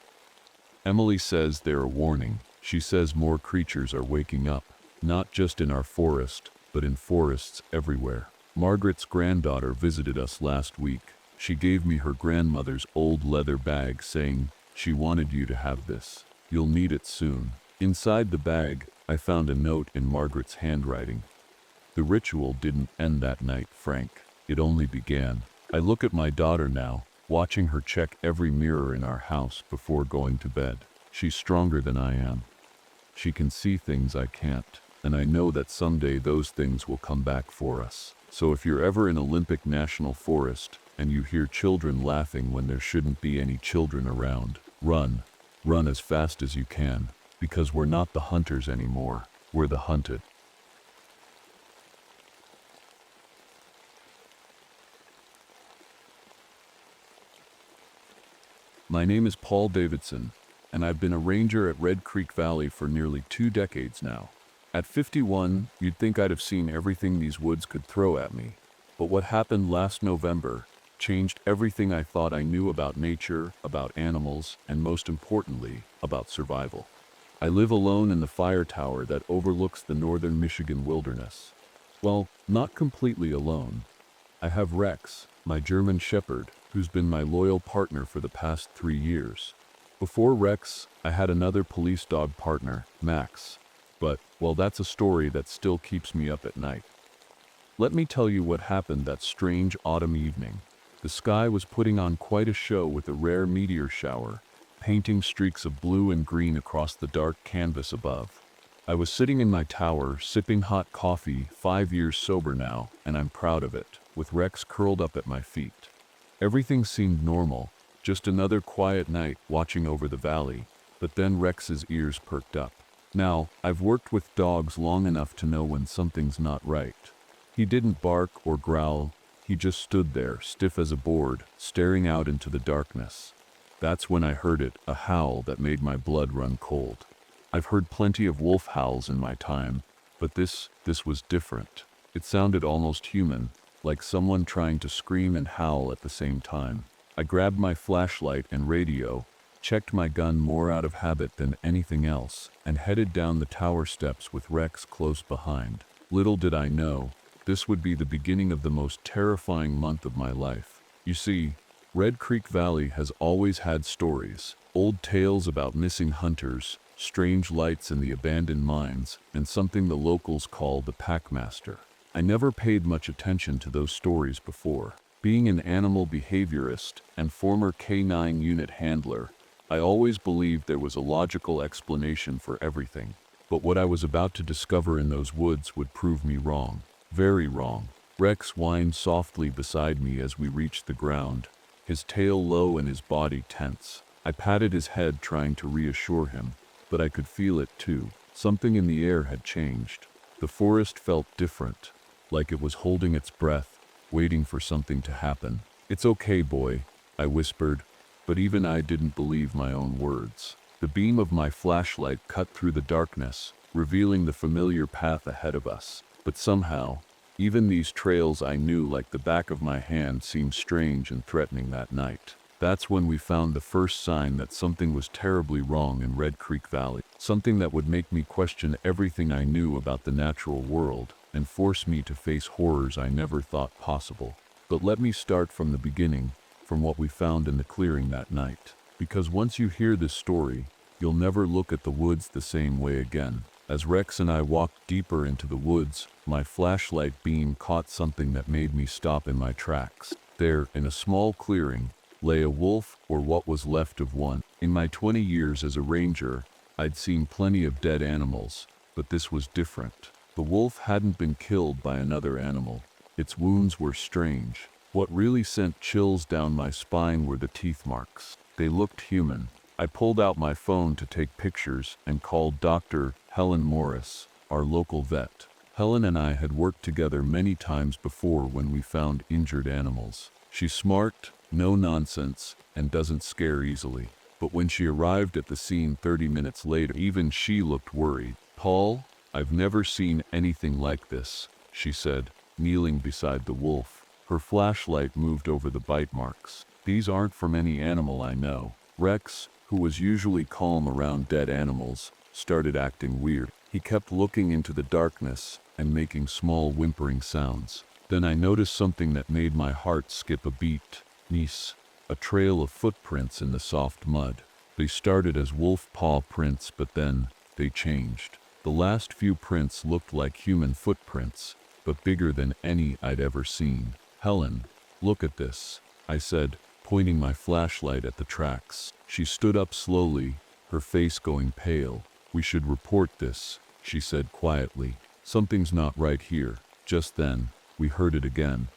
Emily says they're a warning. She says more creatures are waking up, not just in our forest, but in forests everywhere. Margaret's granddaughter visited us last week. She gave me her grandmother's old leather bag, saying, "She wanted you to have this. You'll need it soon." Inside the bag, I found a note in Margaret's handwriting. The ritual didn't end that night, Frank. It only began. I look at my daughter now, watching her check every mirror in our house before going to bed. She's stronger than I am. She can see things I can't, and I know that someday those things will come back for us. So if you're ever in Olympic National Forest, and you hear children laughing when there shouldn't be any children around, run. Run as fast as you can, because we're not the hunters anymore, we're the hunted. My name is Paul Davidson, and I've been a ranger at Red Creek Valley for nearly 2 decades now. At 51, you'd think I'd have seen everything these woods could throw at me. But what happened last November changed everything I thought I knew about nature, about animals, and most importantly, about survival. I live alone in the fire tower that overlooks the northern Michigan wilderness. Well, not completely alone. I have Rex, my German Shepherd, who's been my loyal partner for the past 3 years. Before Rex, I had another police dog partner, Max. But, well, that's a story that still keeps me up at night. Let me tell you what happened that strange autumn evening. The sky was putting on quite a show with a rare meteor shower, painting streaks of blue and green across the dark canvas above. I was sitting in my tower, sipping hot coffee, 5 years sober now, and I'm proud of it, with Rex curled up at my feet. Everything seemed normal, just another quiet night watching over the valley, but then Rex's ears perked up. Now, I've worked with dogs long enough to know when something's not right. He didn't bark or growl. He just stood there, stiff as a board, staring out into the darkness. That's when I heard it, a howl that made my blood run cold. I've heard plenty of wolf howls in my time, but this was different. It sounded almost human, like someone trying to scream and howl at the same time. I grabbed my flashlight and radio, checked my gun more out of habit than anything else, and headed down the tower steps with Rex close behind. Little did I know, this would be the beginning of the most terrifying month of my life. You see, Red Creek Valley has always had stories, old tales about missing hunters, strange lights in the abandoned mines, and something the locals call the packmaster. I never paid much attention to those stories before. Being an animal behaviorist and former K-9 unit handler, I always believed there was a logical explanation for everything. But what I was about to discover in those woods would prove me wrong. Very wrong. Rex whined softly beside me as we reached the ground, his tail low and his body tense. I patted his head trying to reassure him, but I could feel it too. Something in the air had changed. The forest felt different, like it was holding its breath, waiting for something to happen. "It's okay, boy," I whispered, but even I didn't believe my own words. The beam of my flashlight cut through the darkness, revealing the familiar path ahead of us. But somehow, even these trails I knew like the back of my hand seemed strange and threatening that night. That's when we found the first sign that something was terribly wrong in Red Creek Valley. Something that would make me question everything I knew about the natural world and force me to face horrors I never thought possible. But let me start from the beginning, from what we found in the clearing that night. Because once you hear this story, you'll never look at the woods the same way again. As Rex and I walked deeper into the woods, my flashlight beam caught something that made me stop in my tracks. There, in a small clearing, lay a wolf, or what was left of one. In my 20 years as a ranger, I'd seen plenty of dead animals, but this was different. The wolf hadn't been killed by another animal. Its wounds were strange. What really sent chills down my spine were the teeth marks. They looked human. I pulled out my phone to take pictures and called Dr. Helen Morris, our local vet. Helen and I had worked together many times before when we found injured animals. She's smart, no nonsense, and doesn't scare easily. But when she arrived at the scene 30 minutes later, even she looked worried. "Paul, I've never seen anything like this," she said, kneeling beside the wolf. Her flashlight moved over the bite marks. "These aren't from any animal I know." Rex, who was usually calm around dead animals, started acting weird. He kept looking into the darkness and making small whimpering sounds. Then I noticed something that made my heart skip a beat. A trail of footprints in the soft mud. They started as wolf paw prints, but then they changed. The last few prints looked like human footprints, but bigger than any I'd ever seen. "Helen, look at this," I said, pointing my flashlight at the tracks. She stood up slowly, her face going pale. "We should report this," she said quietly. "Something's not right here." Just then, we heard it again.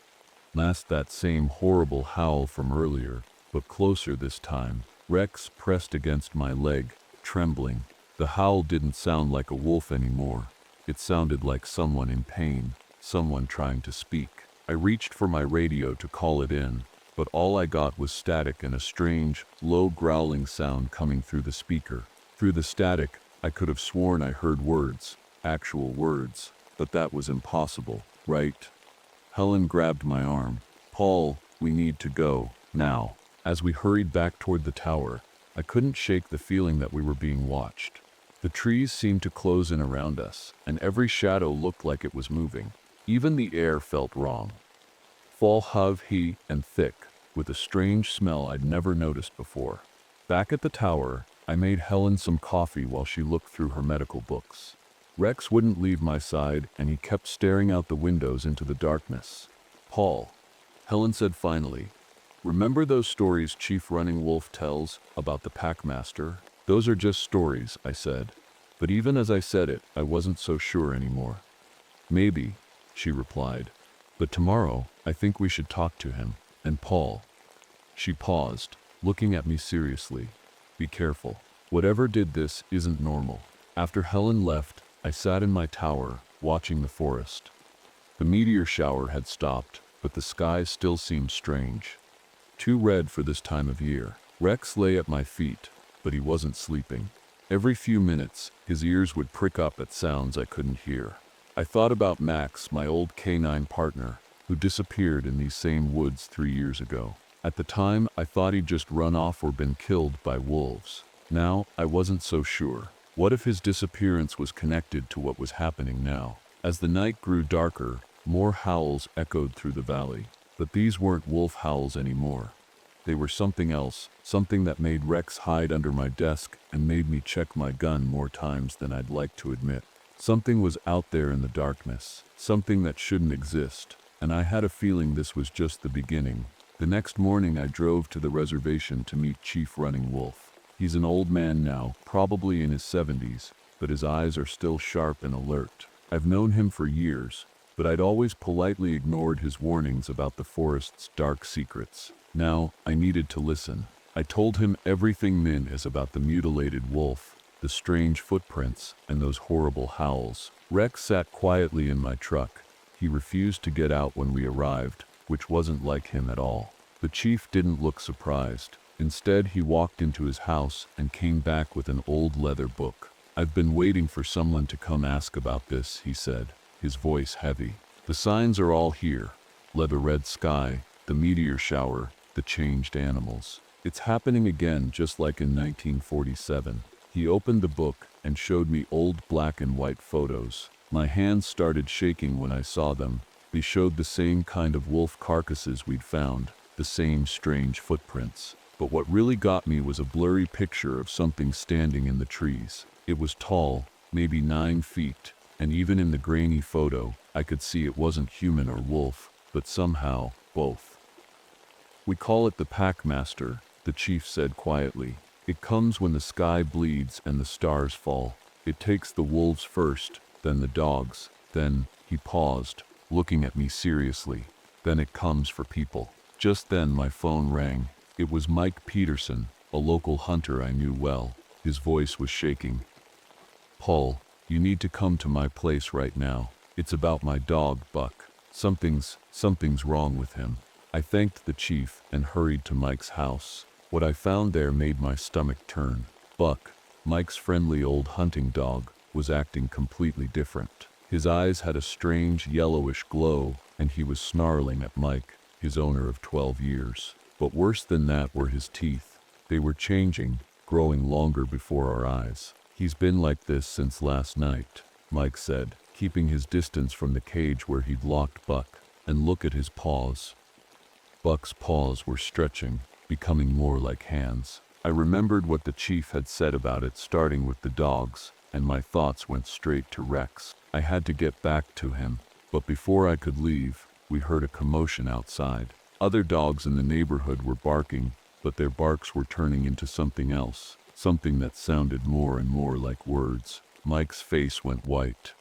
That same horrible howl from earlier, but closer this time. Rex pressed against my leg, trembling. The howl didn't sound like a wolf anymore. It sounded like someone in pain, someone trying to speak. I reached for my radio to call it in, but all I got was static and a strange, low growling sound coming through the speaker. Through the static, I could have sworn I heard words, actual words, but that was impossible, right? Helen grabbed my arm. "Paul, we need to go, now." As we hurried back toward the tower, I couldn't shake the feeling that we were being watched. The trees seemed to close in around us, and every shadow looked like it was moving. Even the air felt wrong. Fall heavy and thick, with a strange smell I'd never noticed before. Back at the tower, I made Helen some coffee while she looked through her medical books. Rex wouldn't leave my side, and he kept staring out the windows into the darkness. "Paul," Helen said finally, "remember those stories Chief Running Wolf tells about the packmaster?" "Those are just stories," I said. But even as I said it, I wasn't so sure anymore. "Maybe," she replied. "But tomorrow, I think we should talk to him. And Paul." She paused, looking at me seriously. "Be careful. Whatever did this isn't normal." After Helen left, I sat in my tower, watching the forest. The meteor shower had stopped, but the sky still seemed strange. Too red for this time of year. Rex lay at my feet, but he wasn't sleeping. Every few minutes, his ears would prick up at sounds I couldn't hear. I thought about Max, my old canine partner, who disappeared in these same woods 3 years ago. At the time, I thought he'd just run off or been killed by wolves. Now, I wasn't so sure. What if his disappearance was connected to what was happening now? As the night grew darker, more howls echoed through the valley. But these weren't wolf howls anymore. They were something else, something that made Rex hide under my desk and made me check my gun more times than I'd like to admit. Something was out there in the darkness, something that shouldn't exist, and I had a feeling this was just the beginning. The next morning I drove to the reservation to meet Chief Running Wolf. He's an old man now, probably in his 70s, but his eyes are still sharp and alert. I've known him for years, but I'd always politely ignored his warnings about the forest's dark secrets. Now, I needed to listen. I told him everything is about the mutilated wolf, the strange footprints, and those horrible howls. Rex sat quietly in my truck. He refused to get out when we arrived, which wasn't like him at all. The chief didn't look surprised. Instead, he walked into his house and came back with an old leather book. "I've been waiting for someone to come ask about this," he said, his voice heavy. "The signs are all here. The red sky, the meteor shower, the changed animals. It's happening again just like in 1947. He opened the book and showed me old black and white photos. My hands started shaking when I saw them. They showed the same kind of wolf carcasses we'd found, the same strange footprints. But what really got me was a blurry picture of something standing in the trees. It was tall, maybe 9 feet, and even in the grainy photo, I could see it wasn't human or wolf, but somehow, both. "We call it the packmaster," the chief said quietly. "It comes when the sky bleeds and the stars fall. It takes the wolves first, then the dogs, then," he paused, looking at me seriously, "then it comes for people." Just then my phone rang. It was Mike Peterson, a local hunter I knew well. His voice was shaking. "Paul, you need to come to my place right now. It's about my dog, Buck. Something's wrong with him." I thanked the chief and hurried to Mike's house. What I found there made my stomach turn. Buck, Mike's friendly old hunting dog, was acting completely different. His eyes had a strange yellowish glow, and he was snarling at Mike, his owner of 12 years. But worse than that were his teeth. They were changing, growing longer before our eyes. "He's been like this since last night," Mike said, keeping his distance from the cage where he'd locked Buck. "And look at his paws." Buck's paws were stretching, becoming more like hands. I remembered what the chief had said about it, starting with the dogs, and my thoughts went straight to Rex. I had to get back to him, but before I could leave, we heard a commotion outside. Other dogs in the neighborhood were barking, but their barks were turning into something else, something that sounded more and more like words. Mike's face went white.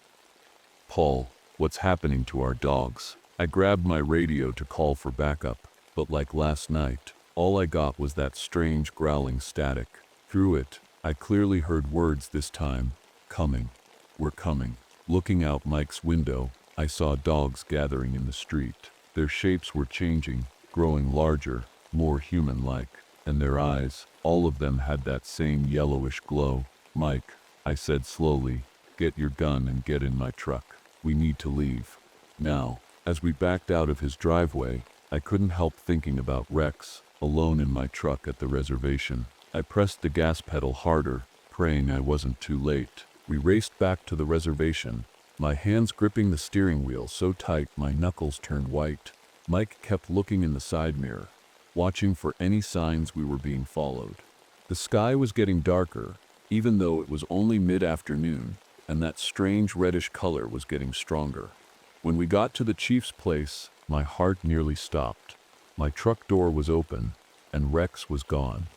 "Paul, what's happening to our dogs?" I grabbed my radio to call for backup, but like last night, all I got was that strange growling static. Through it, I clearly heard words this time. "Coming. We're coming." Looking out Mike's window, I saw dogs gathering in the street. Their shapes were changing, growing larger, more human-like, and their eyes, all of them had that same yellowish glow. "Mike," I said slowly, "get your gun and get in my truck. We need to leave. Now." As we backed out of his driveway, I couldn't help thinking about Rex, alone in my truck at the reservation. I pressed the gas pedal harder, praying I wasn't too late. We raced back to the reservation, my hands gripping the steering wheel so tight my knuckles turned white. Mike kept looking in the side mirror, watching for any signs we were being followed. The sky was getting darker, even though it was only mid-afternoon, and that strange reddish color was getting stronger. When we got to the chief's place, my heart nearly stopped. My truck door was open, and Rex was gone.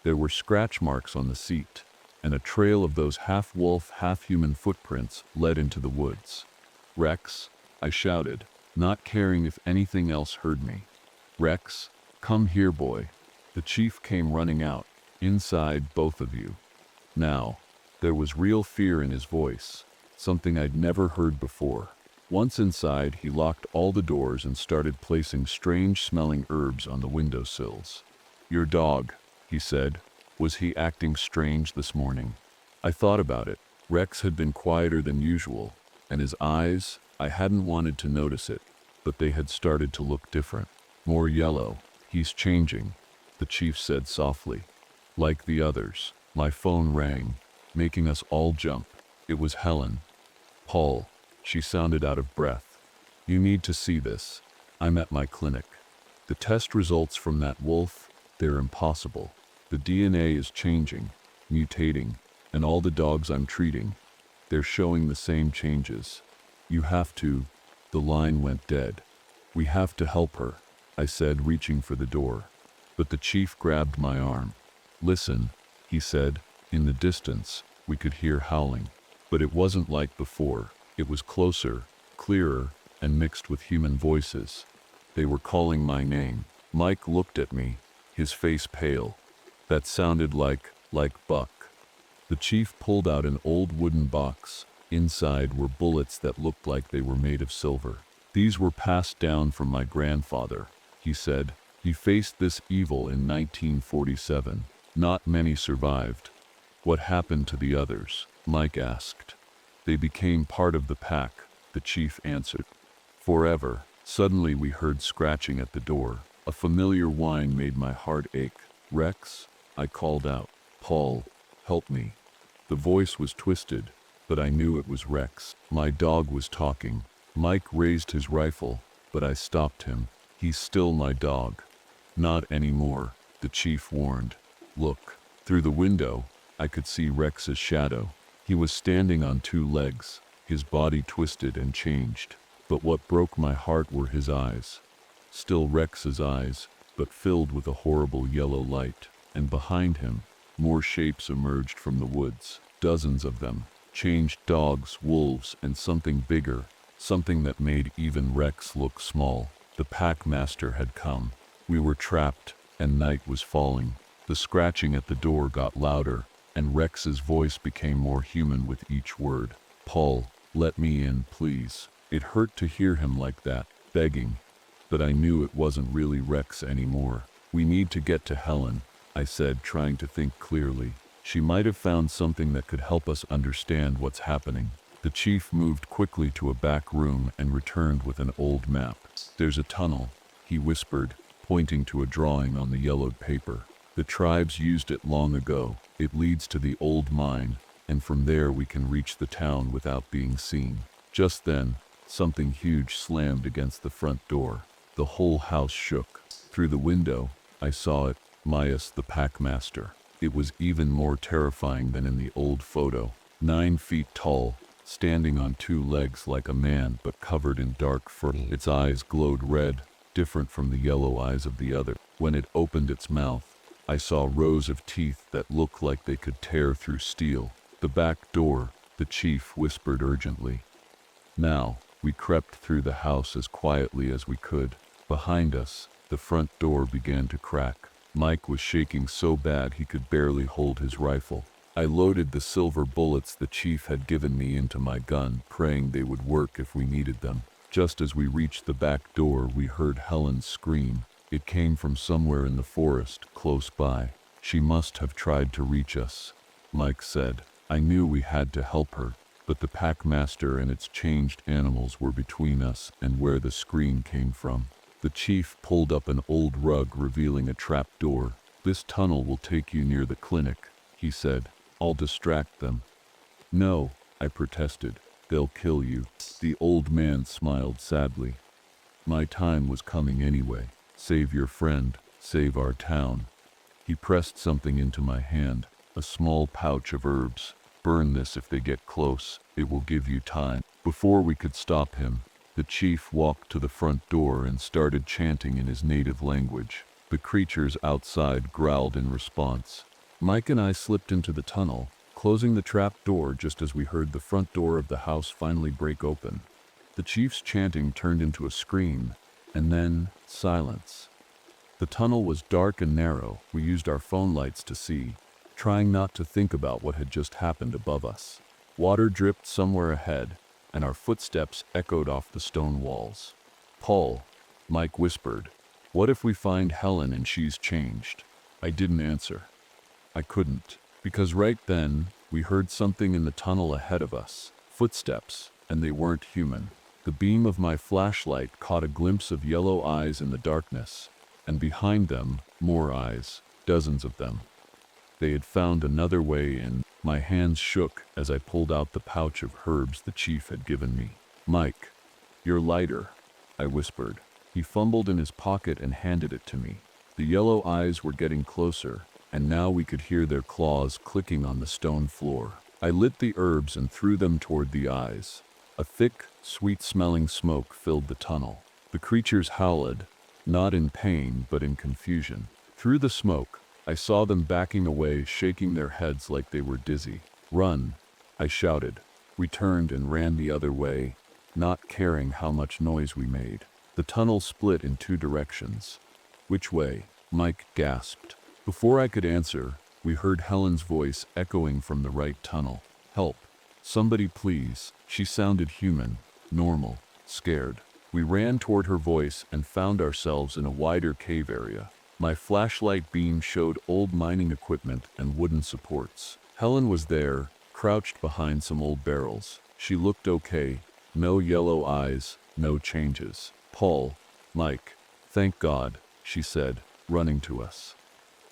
There were scratch marks on the seat, and a trail of those half-wolf, half-human footprints led into the woods. "Rex," I shouted, not caring if anything else heard me. "Rex, come here, boy." The chief came running out. "Inside, both of you." Now, there was real fear in his voice, something I'd never heard before. Once inside, he locked all the doors and started placing strange-smelling herbs on the windowsills. "Your dog," he said. "Was he acting strange this morning?" I thought about it. Rex had been quieter than usual, and his eyes, I hadn't wanted to notice it, but they had started to look different. More yellow. "He's changing," the chief said softly. "Like the others." My phone rang, making us all jump. It was Helen. "Paul," she sounded out of breath. "You need to see this. I'm at my clinic. The test results from that wolf, they're impossible. The DNA is changing, mutating, and all the dogs I'm treating, they're showing the same changes. You have to." The line went dead. "We have to help her," I said, reaching for the door. But the chief grabbed my arm. "Listen," he said. In the distance, we could hear howling. But it wasn't like before. It was closer, clearer, and mixed with human voices. They were calling my name. Mike looked at me, his face pale. That sounded like Buck. The chief pulled out an old wooden box. Inside were bullets that looked like they were made of silver. "These were passed down from my grandfather," he said. "He faced this evil in 1947. Not many survived." "What happened to the others?" Mike asked. They became part of the pack, the chief answered. Forever. Suddenly we heard scratching at the door. A familiar whine made my heart ache. Rex? I called out. Paul, help me. The voice was twisted, but I knew it was Rex. My dog was talking. Mike raised his rifle, but I stopped him. He's still my dog. Not anymore, the chief warned. Look. Through the window, I could see Rex's shadow. He was standing on two legs, his body twisted and changed. But what broke my heart were his eyes. Still Rex's eyes, but filled with a horrible yellow light. And behind him, more shapes emerged from the woods. Dozens of them. Changed dogs, wolves, and something bigger. Something that made even Rex look small. The packmaster had come. We were trapped, and night was falling. The scratching at the door got louder, and Rex's voice became more human with each word. Paul, let me in, please. It hurt to hear him like that, begging. But I knew it wasn't really Rex anymore. We need to get to Helen, I said, trying to think clearly. She might have found something that could help us understand what's happening. The chief moved quickly to a back room and returned with an old map. There's a tunnel, he whispered, pointing to a drawing on the yellowed paper. The tribes used it long ago. It leads to the old mine, and from there we can reach the town without being seen. Just then, something huge slammed against the front door. The whole house shook. Through the window, I saw it, Mias the packmaster. It was even more terrifying than in the old photo. 9 feet tall, standing on two legs like a man but covered in dark fur. Its eyes glowed red, different from the yellow eyes of the other. When it opened its mouth, I saw rows of teeth that looked like they could tear through steel. The back door, the chief whispered urgently. Now, we crept through the house as quietly as we could. Behind us, the front door began to crack. Mike was shaking so bad he could barely hold his rifle. I loaded the silver bullets the chief had given me into my gun, praying they would work if we needed them. Just as we reached the back door, we heard Helen scream. It came from somewhere in the forest, close by. She must have tried to reach us, Mike said. I knew we had to help her, but the packmaster and its changed animals were between us and where the scream came from. The chief pulled up an old rug, revealing a trap door. This tunnel will take you near the clinic, he said. I'll distract them. No, I protested. They'll kill you. The old man smiled sadly. My time was coming anyway. Save your friend, save our town. He pressed something into my hand, a small pouch of herbs. Burn this if they get close, it will give you time. Before we could stop him, the chief walked to the front door and started chanting in his native language. The creatures outside growled in response. Mike and I slipped into the tunnel, closing the trap door just as we heard the front door of the house finally break open. The chief's chanting turned into a scream, and then silence. The tunnel was dark and narrow. We used our phone lights to see, trying not to think about what had just happened above us. Water dripped somewhere ahead, and our footsteps echoed off the stone walls. Paul, Mike whispered, what if we find Helen and she's changed? I didn't answer. I couldn't, because right then, we heard something in the tunnel ahead of us. Footsteps, and they weren't human. The beam of my flashlight caught a glimpse of yellow eyes in the darkness, and behind them, more eyes, dozens of them. They had found another way in. My hands shook as I pulled out the pouch of herbs the chief had given me. Mike, your lighter, I whispered. He fumbled in his pocket and handed it to me. The yellow eyes were getting closer, and now we could hear their claws clicking on the stone floor. I lit the herbs and threw them toward the eyes. A thick, sweet-smelling smoke filled the tunnel. The creatures howled, not in pain but in confusion. Through the smoke, I saw them backing away, shaking their heads like they were dizzy. Run, I shouted. We turned and ran the other way, not caring how much noise we made. The tunnel split in 2 directions. Which way? Mike gasped. Before I could answer, we heard Helen's voice echoing from the right tunnel. Help. Somebody please. She sounded human, normal, scared. We ran toward her voice and found ourselves in a wider cave area. My flashlight beam showed old mining equipment and wooden supports. Helen was there, crouched behind some old barrels. She looked okay. No yellow eyes, no changes. Paul, Mike, thank God, she said, running to us.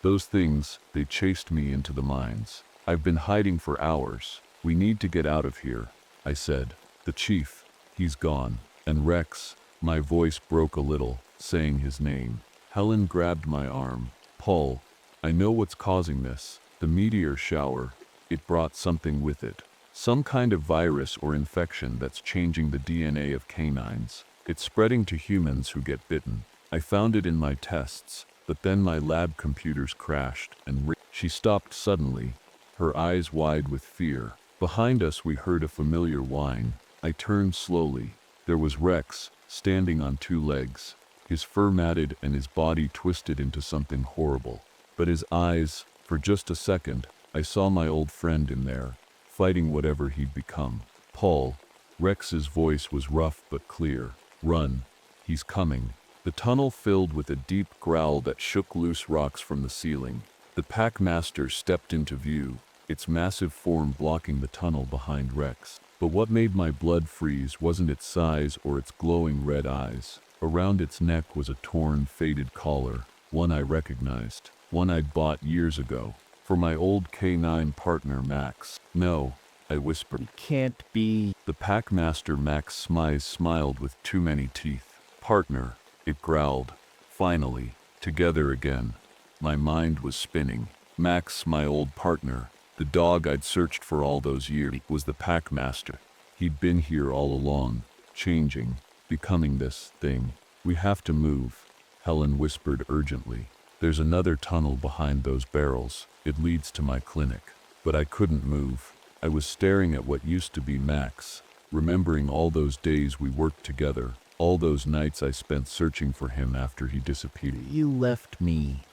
Those things, they chased me into the mines. I've been hiding for hours. We need to get out of here, I said. The chief, he's gone. And Rex, my voice broke a little, saying his name. Helen grabbed my arm. Paul, I know what's causing this. The meteor shower. It brought something with it. Some kind of virus or infection that's changing the DNA of canines. It's spreading to humans who get bitten. I found it in my tests, but then my lab computers crashed and She stopped suddenly, her eyes wide with fear. Behind us we heard a familiar whine. I turned slowly. There was Rex, standing on two legs, his fur matted and his body twisted into something horrible. But his eyes, for just a second, I saw my old friend in there, fighting whatever he'd become. Paul, Rex's voice was rough but clear. Run, he's coming. The tunnel filled with a deep growl that shook loose rocks from the ceiling. The packmaster stepped into view, its massive form blocking the tunnel behind Rex. But what made my blood freeze wasn't its size or its glowing red eyes. Around its neck was a torn, faded collar, one I recognized, one I'd bought years ago, for my old K9 partner Max. No, I whispered. It can't be. The packmaster Max smiled with too many teeth. Partner, it growled. Finally, together again. My mind was spinning. Max, my old partner, the dog I'd searched for all those years, was the packmaster. He'd been here all along, changing, becoming this thing. We have to move, Helen whispered urgently. There's another tunnel behind those barrels. It leads to my clinic. But I couldn't move. I was staring at what used to be Max, remembering all those days we worked together, all those nights I spent searching for him after he disappeared. You left me.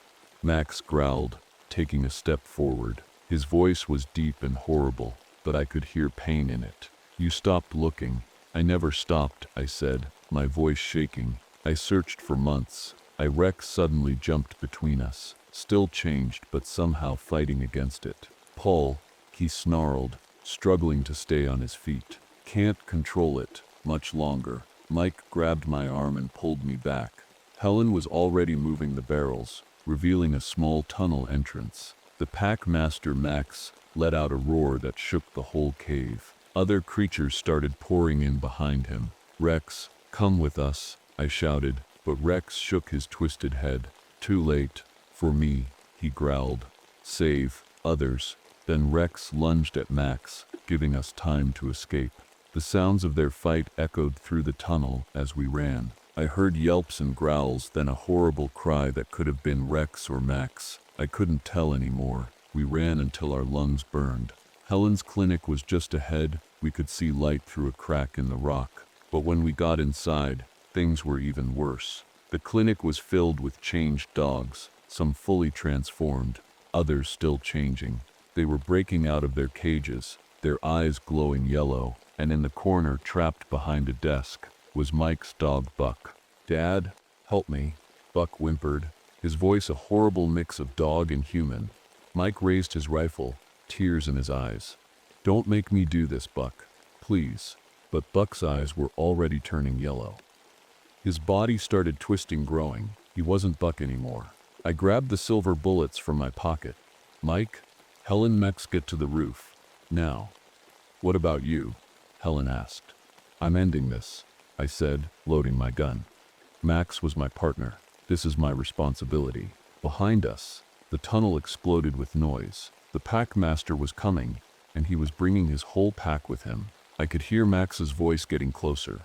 Max growled, taking a step forward. His voice was deep and horrible, but I could hear pain in it. You stopped looking. I never stopped, I said, my voice shaking. I searched for months. Rex suddenly jumped between us, still changed but somehow fighting against it. Paul, he snarled, struggling to stay on his feet. Can't control it much longer. Mike grabbed my arm and pulled me back. Helen was already moving the barrels, revealing a small tunnel entrance. The packmaster Max let out a roar that shook the whole cave. Other creatures started pouring in behind him. Rex, come with us, I shouted, but Rex shook his twisted head. Too late. For me, he growled. Save others. Then Rex lunged at Max, giving us time to escape. The sounds of their fight echoed through the tunnel as we ran. I heard yelps and growls, then a horrible cry that could have been Rex or Max. I couldn't tell anymore. We ran until our lungs burned. Helen's clinic was just ahead. We could see light through a crack in the rock. But when we got inside, things were even worse. The clinic was filled with changed dogs, some fully transformed, others still changing. They were breaking out of their cages, their eyes glowing yellow, and in the corner, trapped behind a desk, was Mike's dog Buck. Dad, help me, Buck whimpered, his voice a horrible mix of dog and human. Mike raised his rifle, tears in his eyes. Don't make me do this, Buck, please. But Buck's eyes were already turning yellow. His body started twisting, growing. He wasn't Buck anymore. I grabbed the silver bullets from my pocket. Mike, Helen, Max, get to the roof. Now. What about you? Helen asked. I'm ending this, I said, loading my gun. Max was my partner. This is my responsibility. Behind us, the tunnel exploded with noise. The packmaster was coming, and he was bringing his whole pack with him. I could hear Max's voice getting closer.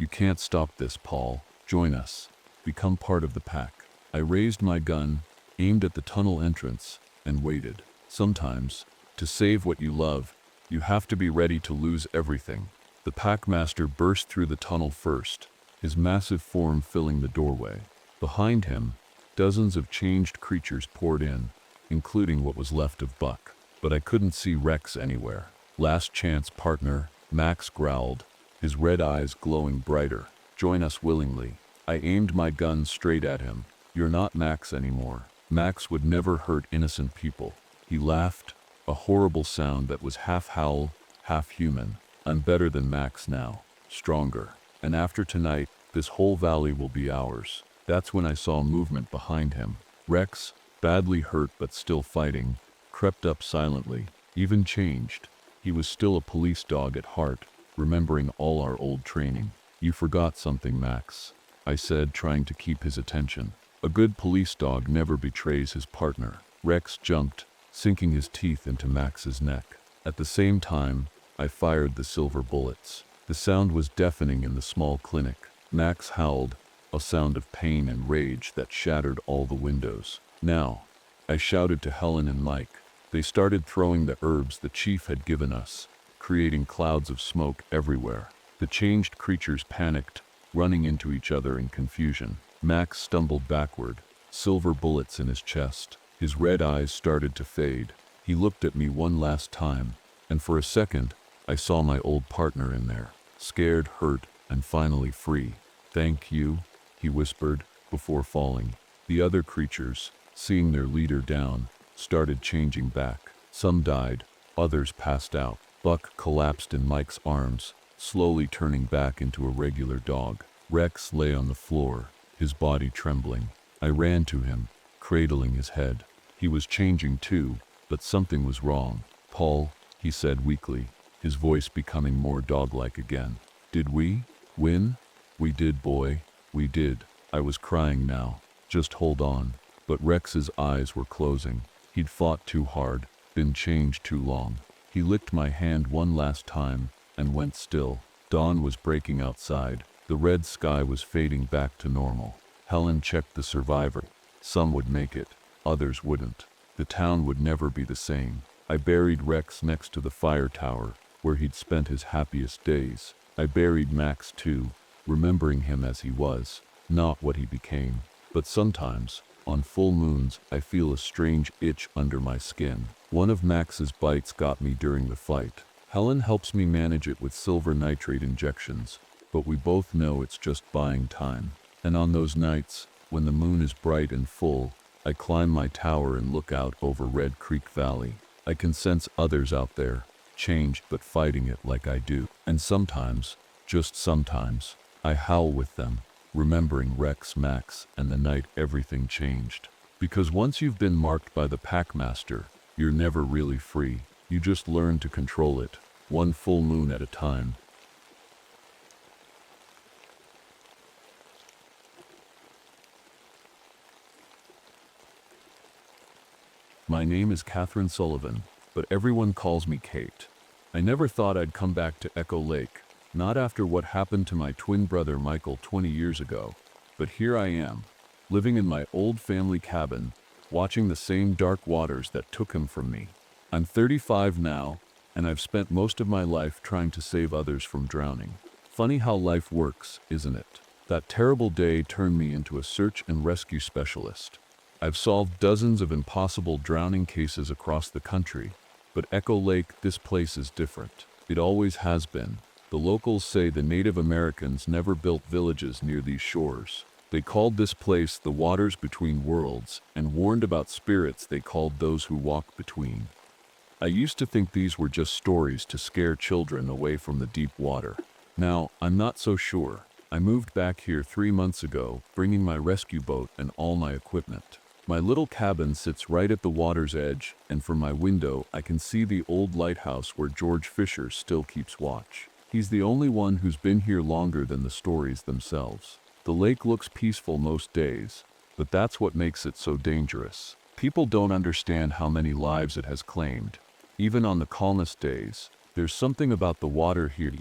You can't stop this, Paul. Join us. Become part of the pack. I raised my gun, aimed at the tunnel entrance, and waited. Sometimes, to save what you love, you have to be ready to lose everything. The packmaster burst through the tunnel first, his massive form filling the doorway. Behind him, dozens of changed creatures poured in, including what was left of Buck. But I couldn't see Rex anywhere. Last chance, partner, Max growled, his red eyes glowing brighter. Join us willingly. I aimed my gun straight at him. You're not Max anymore. Max would never hurt innocent people. He laughed, a horrible sound that was half howl, half human. I'm better than Max now, stronger. And after tonight, this whole valley will be ours. That's when I saw movement behind him. Rex, badly hurt but still fighting, crept up silently, even changed. He was still a police dog at heart, remembering all our old training. You forgot something, Max, I said, trying to keep his attention. A good police dog never betrays his partner. Rex jumped, sinking his teeth into Max's neck. At the same time, I fired the silver bullets. The sound was deafening in the small clinic. Max howled, a sound of pain and rage that shattered all the windows. Now, I shouted to Helen and Mike. They started throwing the herbs the chief had given us, creating clouds of smoke everywhere. The changed creatures panicked, running into each other in confusion. Max stumbled backward, silver bullets in his chest. His red eyes started to fade. He looked at me one last time, and for a second, I saw my old partner in there, scared, hurt, and finally free. Thank you, he whispered, before falling. The other creatures, seeing their leader down, started changing back. Some died, others passed out. Buck collapsed in Mike's arms, slowly turning back into a regular dog. Rex lay on the floor, his body trembling. I ran to him, cradling his head. He was changing too, but something was wrong. Paul, he said weakly, his voice becoming more dog-like again. Did we win? We did, boy. We did. I was crying now. Just hold on. But Rex's eyes were closing. He'd fought too hard, been changed too long. He licked my hand one last time, and went still. Dawn was breaking outside. The red sky was fading back to normal. Helen checked the survivor. Some would make it, others wouldn't. The town would never be the same. I buried Rex next to the fire tower, where he'd spent his happiest days. I buried Max too, remembering him as he was, not what he became. But sometimes, on full moons, I feel a strange itch under my skin. One of Max's bites got me during the fight. Helen helps me manage it with silver nitrate injections, but we both know it's just buying time. And on those nights, when the moon is bright and full, I climb my tower and look out over Red Creek Valley. I can sense others out there, changed but fighting it like I do. And sometimes, just sometimes, I howl with them, remembering Rex, Max, and the night everything changed. Because once you've been marked by the packmaster, you're never really free. You just learn to control it, one full moon at a time. My name is Catherine Sullivan, but everyone calls me Kate. I never thought I'd come back to Echo Lake, not after what happened to my twin brother Michael 20 years ago, but here I am, living in my old family cabin, watching the same dark waters that took him from me. I'm 35 now, and I've spent most of my life trying to save others from drowning. Funny how life works, isn't it? That terrible day turned me into a search and rescue specialist. I've solved dozens of impossible drowning cases across the country, but Echo Lake, this place is different. It always has been. The locals say the Native Americans never built villages near these shores. They called this place the waters between worlds and warned about spirits they called those who walk between. I used to think these were just stories to scare children away from the deep water. Now, I'm not so sure. I moved back here 3 months ago, bringing my rescue boat and all my equipment. My little cabin sits right at the water's edge, and from my window I can see the old lighthouse where George Fisher still keeps watch. He's the only one who's been here longer than the stories themselves. The lake looks peaceful most days, but that's what makes it so dangerous. People don't understand how many lives it has claimed. Even on the calmest days, there's something about the water here,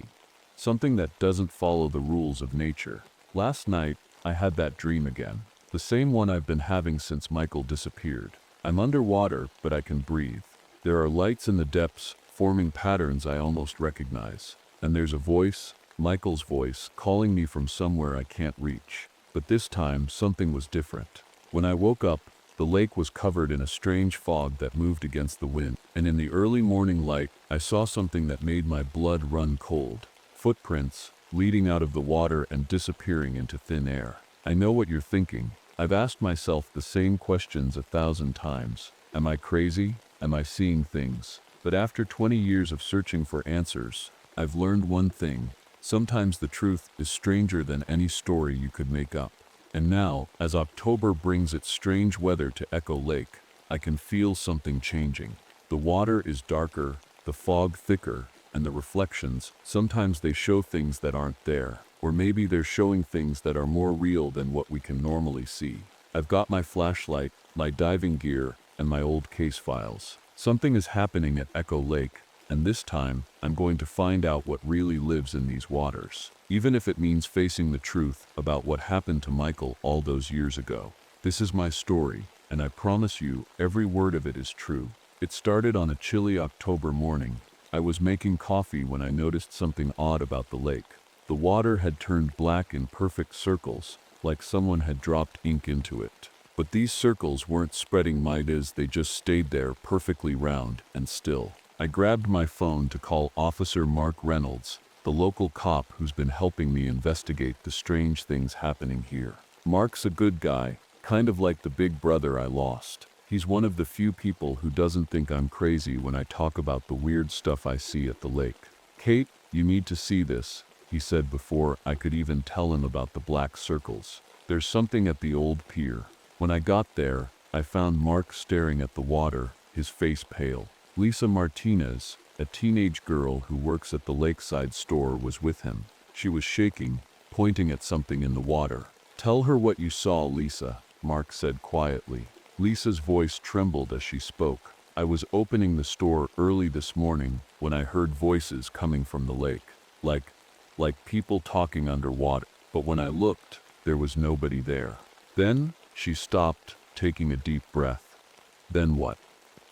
something that doesn't follow the rules of nature. Last night, I had that dream again. The same one I've been having since Michael disappeared. I'm underwater, but I can breathe. There are lights in the depths, forming patterns I almost recognize. And there's a voice, Michael's voice, calling me from somewhere I can't reach. But this time, something was different. When I woke up, the lake was covered in a strange fog that moved against the wind. And in the early morning light, I saw something that made my blood run cold. Footprints, leading out of the water and disappearing into thin air. I know what you're thinking. I've asked myself the same questions 1,000 times. Am I crazy? Am I seeing things? But after 20 years of searching for answers, I've learned one thing. Sometimes the truth is stranger than any story you could make up. And now, as October brings its strange weather to Echo Lake, I can feel something changing. The water is darker, the fog thicker, and the reflections, sometimes they show things that aren't there. Or maybe they're showing things that are more real than what we can normally see. I've got my flashlight, my diving gear, and my old case files. Something is happening at Echo Lake, and this time, I'm going to find out what really lives in these waters. Even if it means facing the truth about what happened to Michael all those years ago. This is my story, and I promise you, every word of it is true. It started on a chilly October morning. I was making coffee when I noticed something odd about the lake. The water had turned black in perfect circles, like someone had dropped ink into it. But these circles weren't spreading midas, they just stayed there perfectly round and still. I grabbed my phone to call Officer Mark Reynolds, the local cop who's been helping me investigate the strange things happening here. Mark's a good guy, kind of like the big brother I lost. He's one of the few people who doesn't think I'm crazy when I talk about the weird stuff I see at the lake. Kate, you need to see this, he said before I could even tell him about the black circles. There's something at the old pier. When I got there, I found Mark staring at the water, his face pale. Lisa Martinez, a teenage girl who works at the lakeside store, was with him. She was shaking, pointing at something in the water. Tell her what you saw, Lisa, Mark said quietly. Lisa's voice trembled as she spoke. I was opening the store early this morning when I heard voices coming from the lake. Like people talking underwater. But when I looked, there was nobody there. Then, she stopped, taking a deep breath. Then what?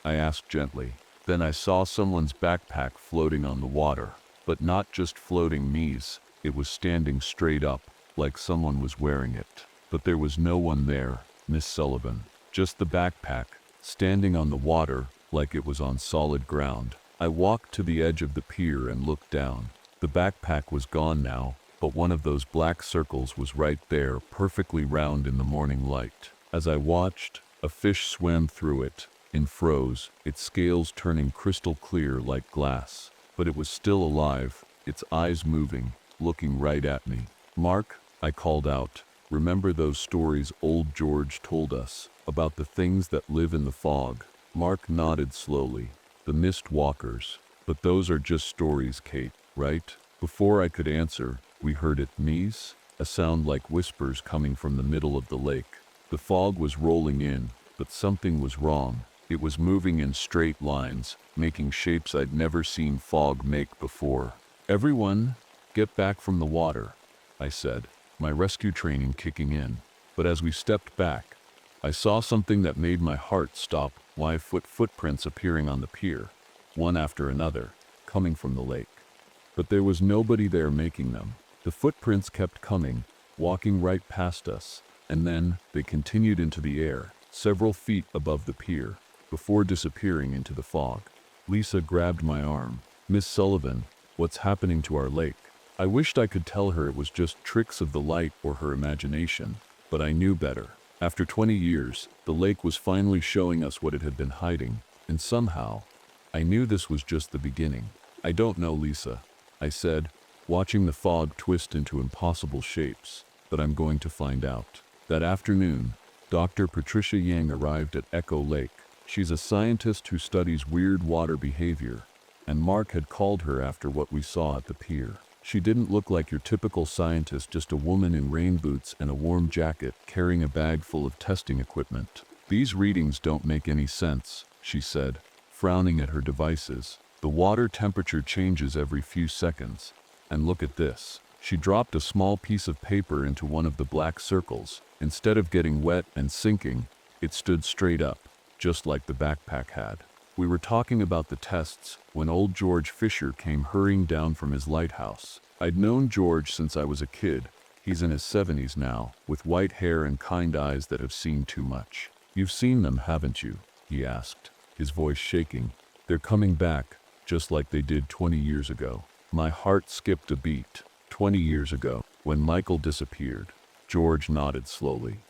I asked gently. Then I saw someone's backpack floating on the water. But not just floating, Mies. It was standing straight up, like someone was wearing it. But there was no one there, Miss Sullivan. Just the backpack, standing on the water, like it was on solid ground. I walked to the edge of the pier and looked down. The backpack was gone now, but one of those black circles was right there, perfectly round in the morning light. As I watched, a fish swam through it, and froze, its scales turning crystal clear like glass. But it was still alive, its eyes moving, looking right at me. Mark, I called out, remember those stories old George told us, about the things that live in the fog? Mark nodded slowly. The mist walkers. But those are just stories, Kate, right? Before I could answer, we heard it, Mies, a sound like whispers coming from the middle of the lake. The fog was rolling in, but something was wrong. It was moving in straight lines, making shapes I'd never seen fog make before. Everyone, get back from the water, I said, my rescue training kicking in. But as we stepped back, I saw something that made my heart stop. 5-foot footprints appearing on the pier, one after another, coming from the lake. But there was nobody there making them. The footprints kept coming, walking right past us, and then they continued into the air, several feet above the pier, before disappearing into the fog. Lisa grabbed my arm. Miss Sullivan, what's happening to our lake? I wished I could tell her it was just tricks of the light or her imagination, but I knew better. After 20 years, the lake was finally showing us what it had been hiding, and somehow, I knew this was just the beginning. I don't know, Lisa, I said, watching the fog twist into impossible shapes, but I'm going to find out. That afternoon, Dr. Patricia Yang arrived at Echo Lake. She's a scientist who studies weird water behavior, and Mark had called her after what we saw at the pier. She didn't look like your typical scientist, just a woman in rain boots and a warm jacket carrying a bag full of testing equipment. These readings don't make any sense, she said, frowning at her devices. The water temperature changes every few seconds. And look at this. She dropped a small piece of paper into one of the black circles. Instead of getting wet and sinking, it stood straight up, just like the backpack had. We were talking about the tests when old George Fisher came hurrying down from his lighthouse. I'd known George since I was a kid. He's in his 70s now, with white hair and kind eyes that have seen too much. You've seen them, haven't you? He asked, his voice shaking. They're coming back, just like they did 20 years ago. My heart skipped a beat. 20 years ago, when Michael disappeared. George nodded slowly.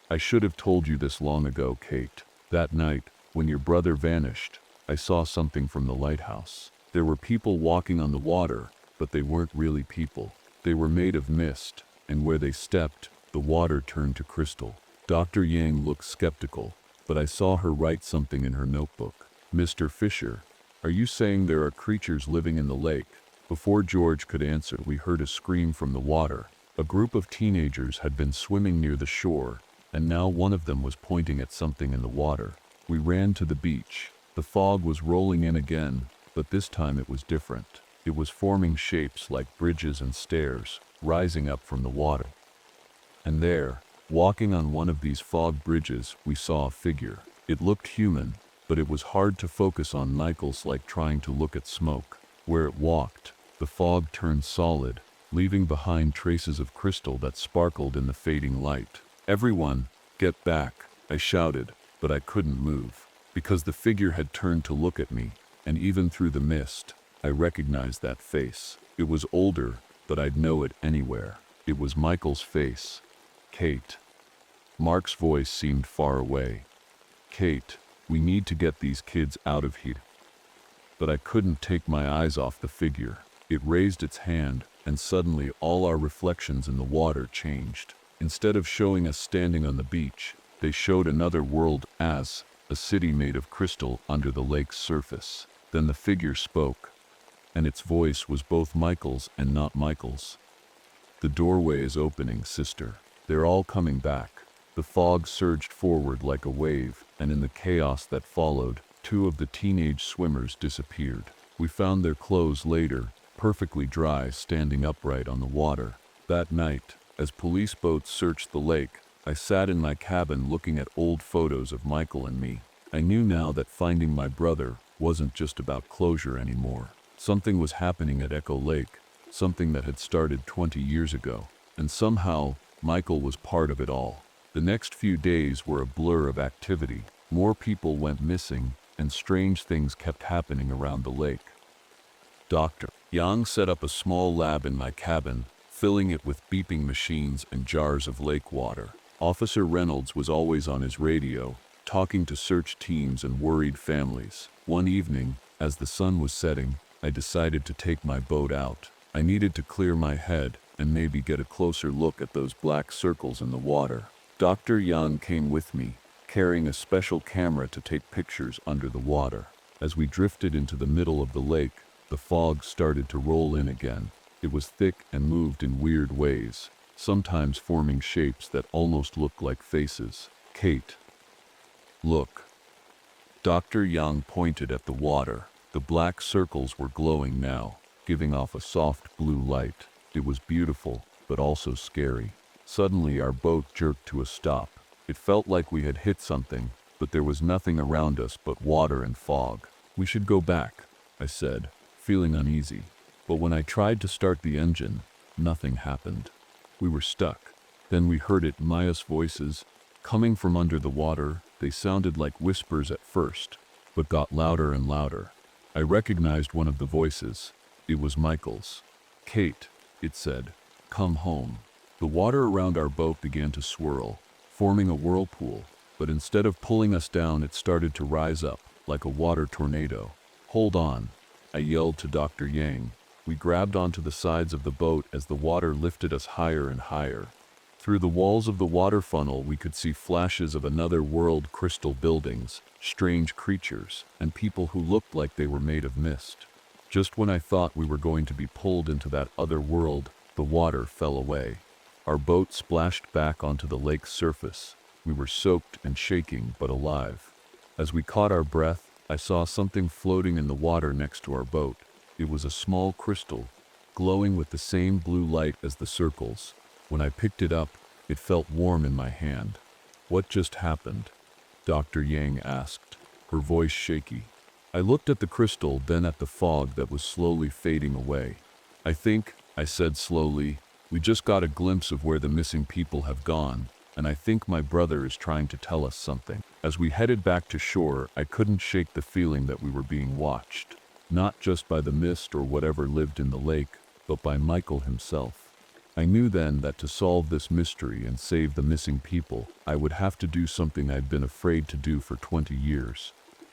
I should have told you this long ago, Kate. That night, When your brother vanished, I saw something from the lighthouse. There were people walking on the water, but they weren't really people. They were made of mist, and where they stepped, the water turned to crystal. Dr. Yang looked skeptical, but I saw her write something in her notebook. Mr. Fisher, are you saying there are creatures living in the lake? Before George could answer, we heard a scream from the water. A group of teenagers had been swimming near the shore, and now one of them was pointing at something in the water. We ran to the beach. The fog was rolling in again, but this time it was different. It was forming shapes like bridges and stairs, rising up from the water. And there, walking on one of these fog bridges, we saw a figure. It looked human, but it was hard to focus on Michael's, like trying to look at smoke. Where it walked, the fog turned solid, leaving behind traces of crystal that sparkled in the fading light. Everyone, get back, I shouted, but I couldn't move, because the figure had turned to look at me, and even through the mist, I recognized that face. It was older, but I'd know it anywhere. It was Michael's face. Kate. Mark's voice seemed far away. Kate, we need to get these kids out of here. But I couldn't take my eyes off the figure. It raised its hand, and suddenly all our reflections in the water changed. Instead of showing us standing on the beach, they showed another world, as a city made of crystal under the lake's surface. Then the figure spoke, and its voice was both Michael's and not Michael's. The doorway is opening, sister. They're all coming back. The fog surged forward like a wave, and in the chaos that followed, 2 of the teenage swimmers disappeared. We found their clothes later, perfectly dry, standing upright on the water. That night, as police boats searched the lake, I sat in my cabin looking at old photos of Michael and me. I knew now that finding my brother wasn't just about closure anymore. Something was happening at Echo Lake, something that had started 20 years ago, and somehow, Michael was part of it all. The next few days were a blur of activity. More people went missing, and strange things kept happening around the lake. Dr. Yang set up a small lab in my cabin, filling it with beeping machines and jars of lake water. Officer Reynolds was always on his radio, talking to search teams and worried families. One evening, as the sun was setting, I decided to take my boat out. I needed to clear my head and maybe get a closer look at those black circles in the water. Dr. Yang came with me, carrying a special camera to take pictures under the water. As we drifted into the middle of the lake, the fog started to roll in again. It was thick and moved in weird ways, sometimes forming shapes that almost looked like faces. Kate. Look. Dr. Yang pointed at the water. The black circles were glowing now, giving off a soft blue light. It was beautiful, but also scary. Suddenly our boat jerked to a stop. It felt like we had hit something, but there was nothing around us but water and fog. We should go back, I said, feeling uneasy. But when I tried to start the engine, nothing happened. We were stuck. Then we heard it, Maya's voices, coming from under the water. They sounded like whispers at first, but got louder and louder. I recognized one of the voices. It was Michael's. Kate, it said, come home. The water around our boat began to swirl, forming a whirlpool, but instead of pulling us down, it started to rise up, like a water tornado. Hold on, I yelled to Dr. Yang. We grabbed onto the sides of the boat as the water lifted us higher and higher. Through the walls of the water funnel, we could see flashes of another world, crystal buildings, strange creatures, and people who looked like they were made of mist. Just when I thought we were going to be pulled into that other world, the water fell away. Our boat splashed back onto the lake's surface. We were soaked and shaking, but alive. As we caught our breath, I saw something floating in the water next to our boat. It was a small crystal, glowing with the same blue light as the circles. When I picked it up, it felt warm in my hand. What just happened? Dr. Yang asked, her voice shaky. I looked at the crystal, then at the fog that was slowly fading away. I think, I said slowly, we just got a glimpse of where the missing people have gone, and I think my brother is trying to tell us something. As we headed back to shore, I couldn't shake the feeling that we were being watched. Not just by the mist or whatever lived in the lake, but by Michael himself. I knew then that to solve this mystery and save the missing people, I would have to do something I'd been afraid to do for 20 years.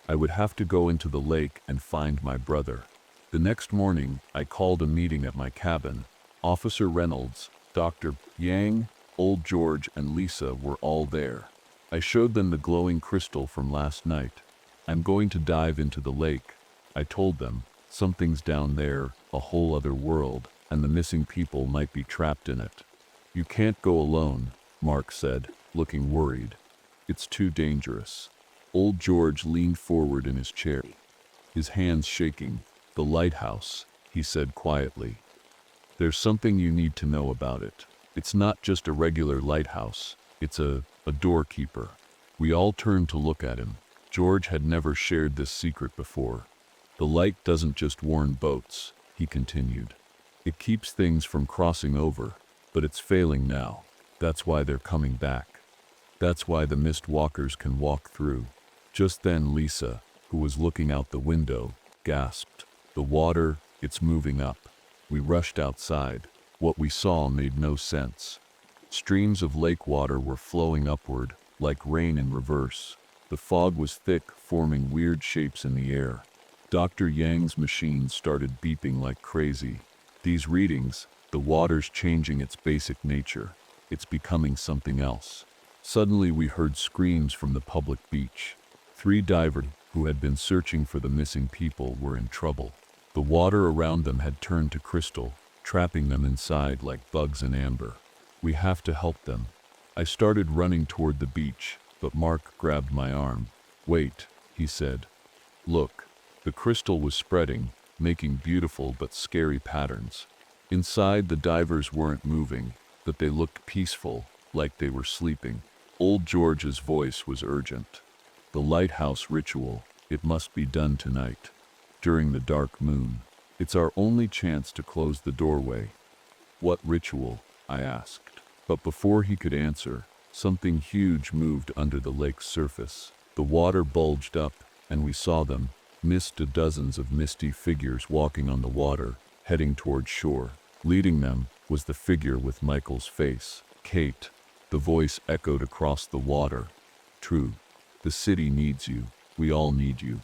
I would have to go into the lake and find my brother. The next morning, I called a meeting at my cabin. Officer Reynolds, Dr. Yang, Old George, and Lisa were all there. I showed them the glowing crystal from last night. I'm going to dive into the lake, I told them. Something's down there, a whole other world, and the missing people might be trapped in it. You can't go alone, Mark said, looking worried. It's too dangerous. Old George leaned forward in his chair, his hands shaking. The lighthouse, he said quietly. There's something you need to know about it. It's not just a regular lighthouse. It's a doorkeeper. We all turned to look at him. George had never shared this secret before. The light doesn't just warn boats, he continued. It keeps things from crossing over, but it's failing now. That's why they're coming back. That's why the mist walkers can walk through. Just then Lisa, who was looking out the window, gasped. The water, it's moving up. We rushed outside. What we saw made no sense. Streams of lake water were flowing upward, like rain in reverse. The fog was thick, forming weird shapes in the air. Dr. Yang's machine started beeping like crazy. These readings, the water's changing its basic nature. It's becoming something else. Suddenly we heard screams from the public beach. 3 divers, who had been searching for the missing people, were in trouble. The water around them had turned to crystal, trapping them inside like bugs in amber. We have to help them. I started running toward the beach, but Mark grabbed my arm. Wait, he said. Look. The crystal was spreading, making beautiful but scary patterns. Inside, the divers weren't moving, but they looked peaceful, like they were sleeping. Old George's voice was urgent. The lighthouse ritual, it must be done tonight. During the dark moon. It's our only chance to close the doorway. What ritual? I asked. But before he could answer, something huge moved under the lake's surface. The water bulged up, and we saw them, dozens of misty figures walking on the water, heading toward shore. Leading them was the figure with Michael's face. Kate. The voice echoed across the water. True. The city needs you. We all need you.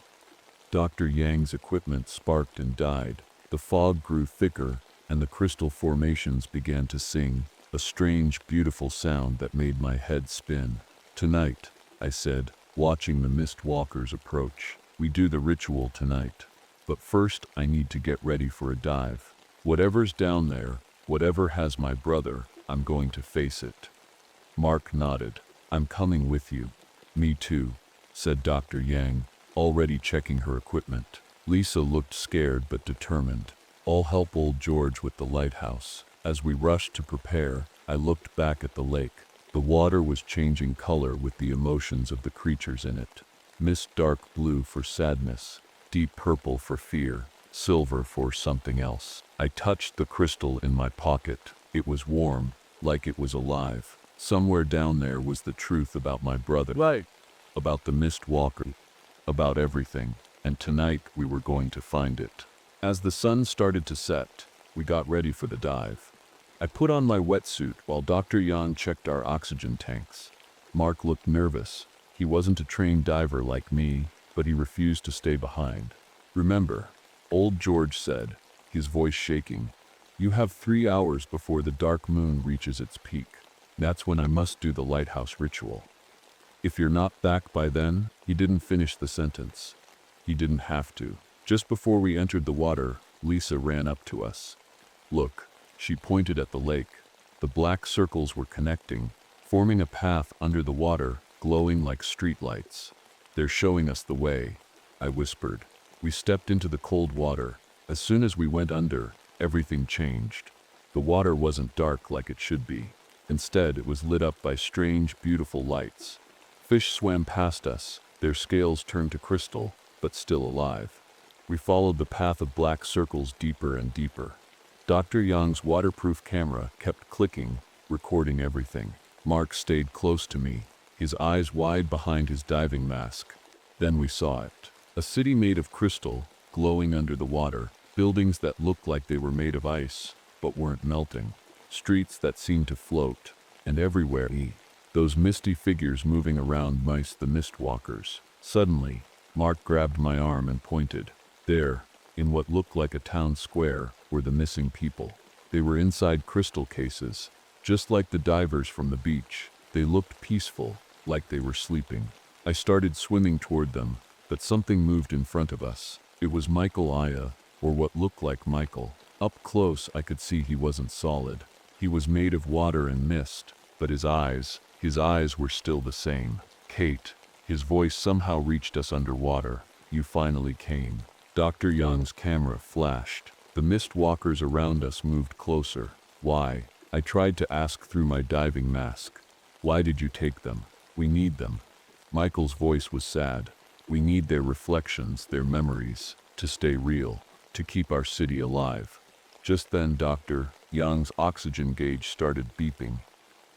Dr. Yang's equipment sparked and died. The fog grew thicker, and the crystal formations began to sing, a strange, beautiful sound that made my head spin. Tonight, I said, watching the mist walkers approach. We do the ritual tonight. But first, I need to get ready for a dive. Whatever's down there, whatever has my brother, I'm going to face it. Mark nodded. I'm coming with you. Me too, said Dr. Yang, already checking her equipment. Lisa looked scared but determined. I'll help Old George with the lighthouse. As we rushed to prepare, I looked back at the lake. The water was changing color with the emotions of the creatures in it. Mist dark blue for sadness, deep purple for fear, silver for something else. I touched the crystal in my pocket. It was warm, like it was alive. Somewhere down there was the truth about my brother. Right. About the mist walker. About everything. And tonight we were going to find it. As the sun started to set, we got ready for the dive. I put on my wetsuit while Dr. Yang checked our oxygen tanks. Mark looked nervous. He wasn't a trained diver like me, but he refused to stay behind. Remember, Old George said, his voice shaking, you have 3 hours before the dark moon reaches its peak. That's when I must do the lighthouse ritual. If you're not back by then, he didn't finish the sentence. He didn't have to. Just before we entered the water, Lisa ran up to us. Look, she pointed at the lake. The black circles were connecting, forming a path under the water, glowing like streetlights. They're showing us the way, I whispered. We stepped into the cold water. As soon as we went under, everything changed. The water wasn't dark like it should be. Instead, it was lit up by strange, beautiful lights. Fish swam past us, their scales turned to crystal, but still alive. We followed the path of black circles deeper and deeper. Dr. Yang's waterproof camera kept clicking, recording everything. Mark stayed close to me, his eyes wide behind his diving mask. Then we saw it. A city made of crystal, glowing under the water. Buildings that looked like they were made of ice, but weren't melting. Streets that seemed to float. And everywhere, those misty figures moving around the mist walkers. Suddenly, Mark grabbed my arm and pointed. There, in what looked like a town square, were the missing people. They were inside crystal cases, just like the divers from the beach. They looked peaceful, like they were sleeping. I started swimming toward them, but something moved in front of us. It was Michael Aya, or what looked like Michael. Up close, I could see he wasn't solid. He was made of water and mist, but his eyes were still the same. Kate, his voice somehow reached us underwater. You finally came. Dr. Young's camera flashed. The mist walkers around us moved closer. Why? I tried to ask through my diving mask. Why did you take them? We need them. Michael's voice was sad. We need their reflections, their memories, to stay real, to keep our city alive. Just then, Dr. Young's oxygen gauge started beeping.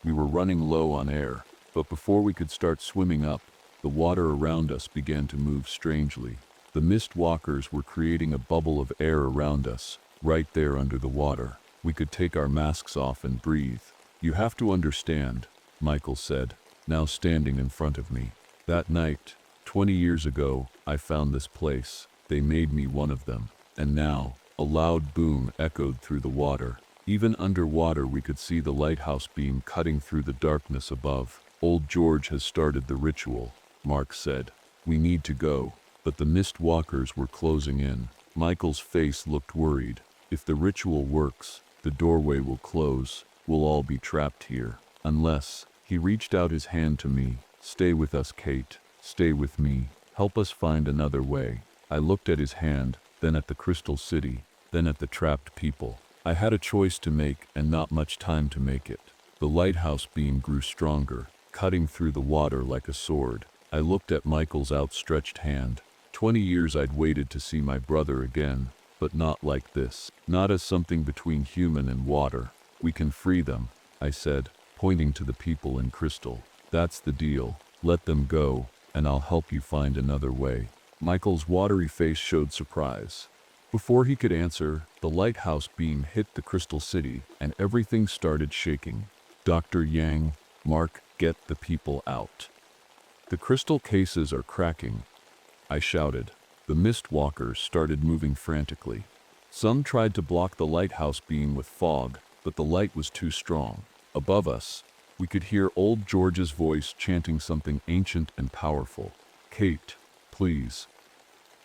We were running low on air, but before we could start swimming up, the water around us began to move strangely. The mist walkers were creating a bubble of air around us, right there under the water. We could take our masks off and breathe. You have to understand, Michael said, now standing in front of me. That night, 20 years ago, I found this place. They made me one of them. And now, a loud boom echoed through the water. Even underwater we could see the lighthouse beam cutting through the darkness above. Old George has started the ritual, Mark said. We need to go. But the mist walkers were closing in. Michael's face looked worried. If the ritual works, the doorway will close. We'll all be trapped here. Unless, he reached out his hand to me. Stay with us, Kate. Stay with me. Help us find another way. I looked at his hand, then at the crystal city, then at the trapped people. I had a choice to make and not much time to make it. The lighthouse beam grew stronger, cutting through the water like a sword. I looked at Michael's outstretched hand. 20 years I'd waited to see my brother again, but not like this. Not as something between human and water. We can free them, I said, pointing to the people in crystal. That's the deal. Let them go, and I'll help you find another way. Michael's watery face showed surprise. Before he could answer, the lighthouse beam hit the crystal city, and everything started shaking. Dr. Yang, Mark, get the people out. The crystal cases are cracking, I shouted. The mist walkers started moving frantically. Some tried to block the lighthouse beam with fog, but the light was too strong. Above us, we could hear old George's voice chanting something ancient and powerful. Kate, please.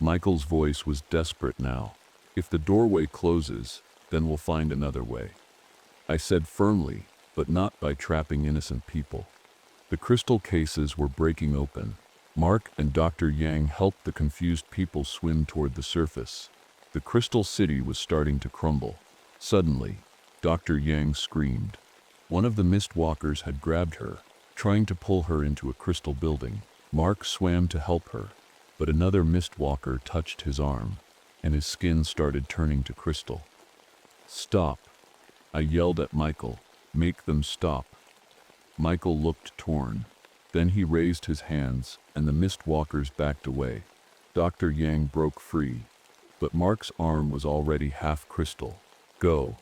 Michael's voice was desperate now. If the doorway closes, then we'll find another way. I said firmly, but not by trapping innocent people. The crystal cases were breaking open. Mark and Dr. Yang helped the confused people swim toward the surface. The crystal city was starting to crumble. Suddenly, Dr. Yang screamed. One of the mist walkers had grabbed her, trying to pull her into a crystal building. Mark swam to help her, but another mist walker touched his arm, and his skin started turning to crystal. Stop! I yelled at Michael. Make them stop. Michael looked torn. Then he raised his hands, and the mist walkers backed away. Dr. Yang broke free, but Mark's arm was already half crystal. Go,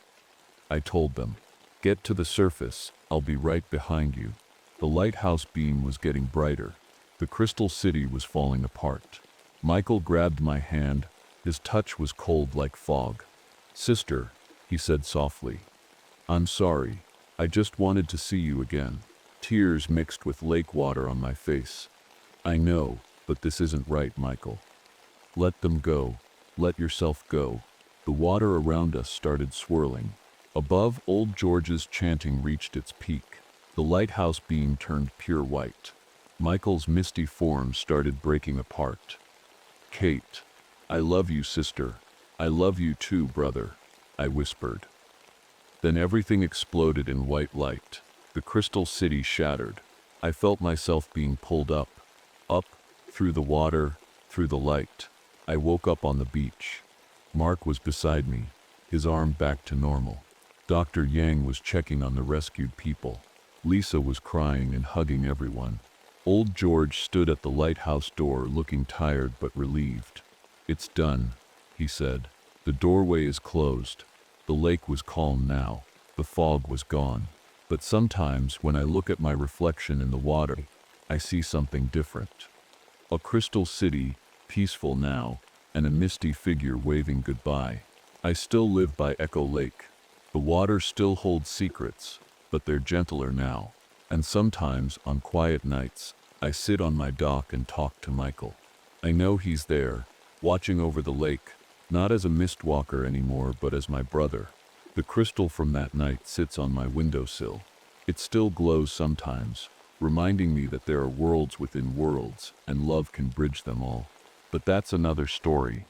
I told them. Get to the surface, I'll be right behind you. The lighthouse beam was getting brighter. The crystal city was falling apart. Michael grabbed my hand. His touch was cold like fog. Sister, he said softly. I'm sorry. I just wanted to see you again. Tears mixed with lake water on my face. I know, but this isn't right, Michael. Let them go. Let yourself go. The water around us started swirling. Above, old George's chanting reached its peak. The lighthouse beam turned pure white. Michael's misty form started breaking apart. Kate, I love you, sister. I love you too, brother, I whispered. Then everything exploded in white light. The crystal city shattered. I felt myself being pulled up, through the water, through the light. I woke up on the beach. Mark was beside me, his arm back to normal. Dr. Yang was checking on the rescued people. Lisa was crying and hugging everyone. Old George stood at the lighthouse door looking tired but relieved. It's done, he said. The doorway is closed. The lake was calm now. The fog was gone. But sometimes when I look at my reflection in the water, I see something different. A crystal city, peaceful now, and a misty figure waving goodbye. I still live by Echo Lake. The water still holds secrets, but they're gentler now. And sometimes, on quiet nights, I sit on my dock and talk to Michael. I know he's there, watching over the lake, not as a mist walker anymore, but as my brother. The crystal from that night sits on my windowsill. It still glows sometimes, reminding me that there are worlds within worlds, and love can bridge them all. But that's another story.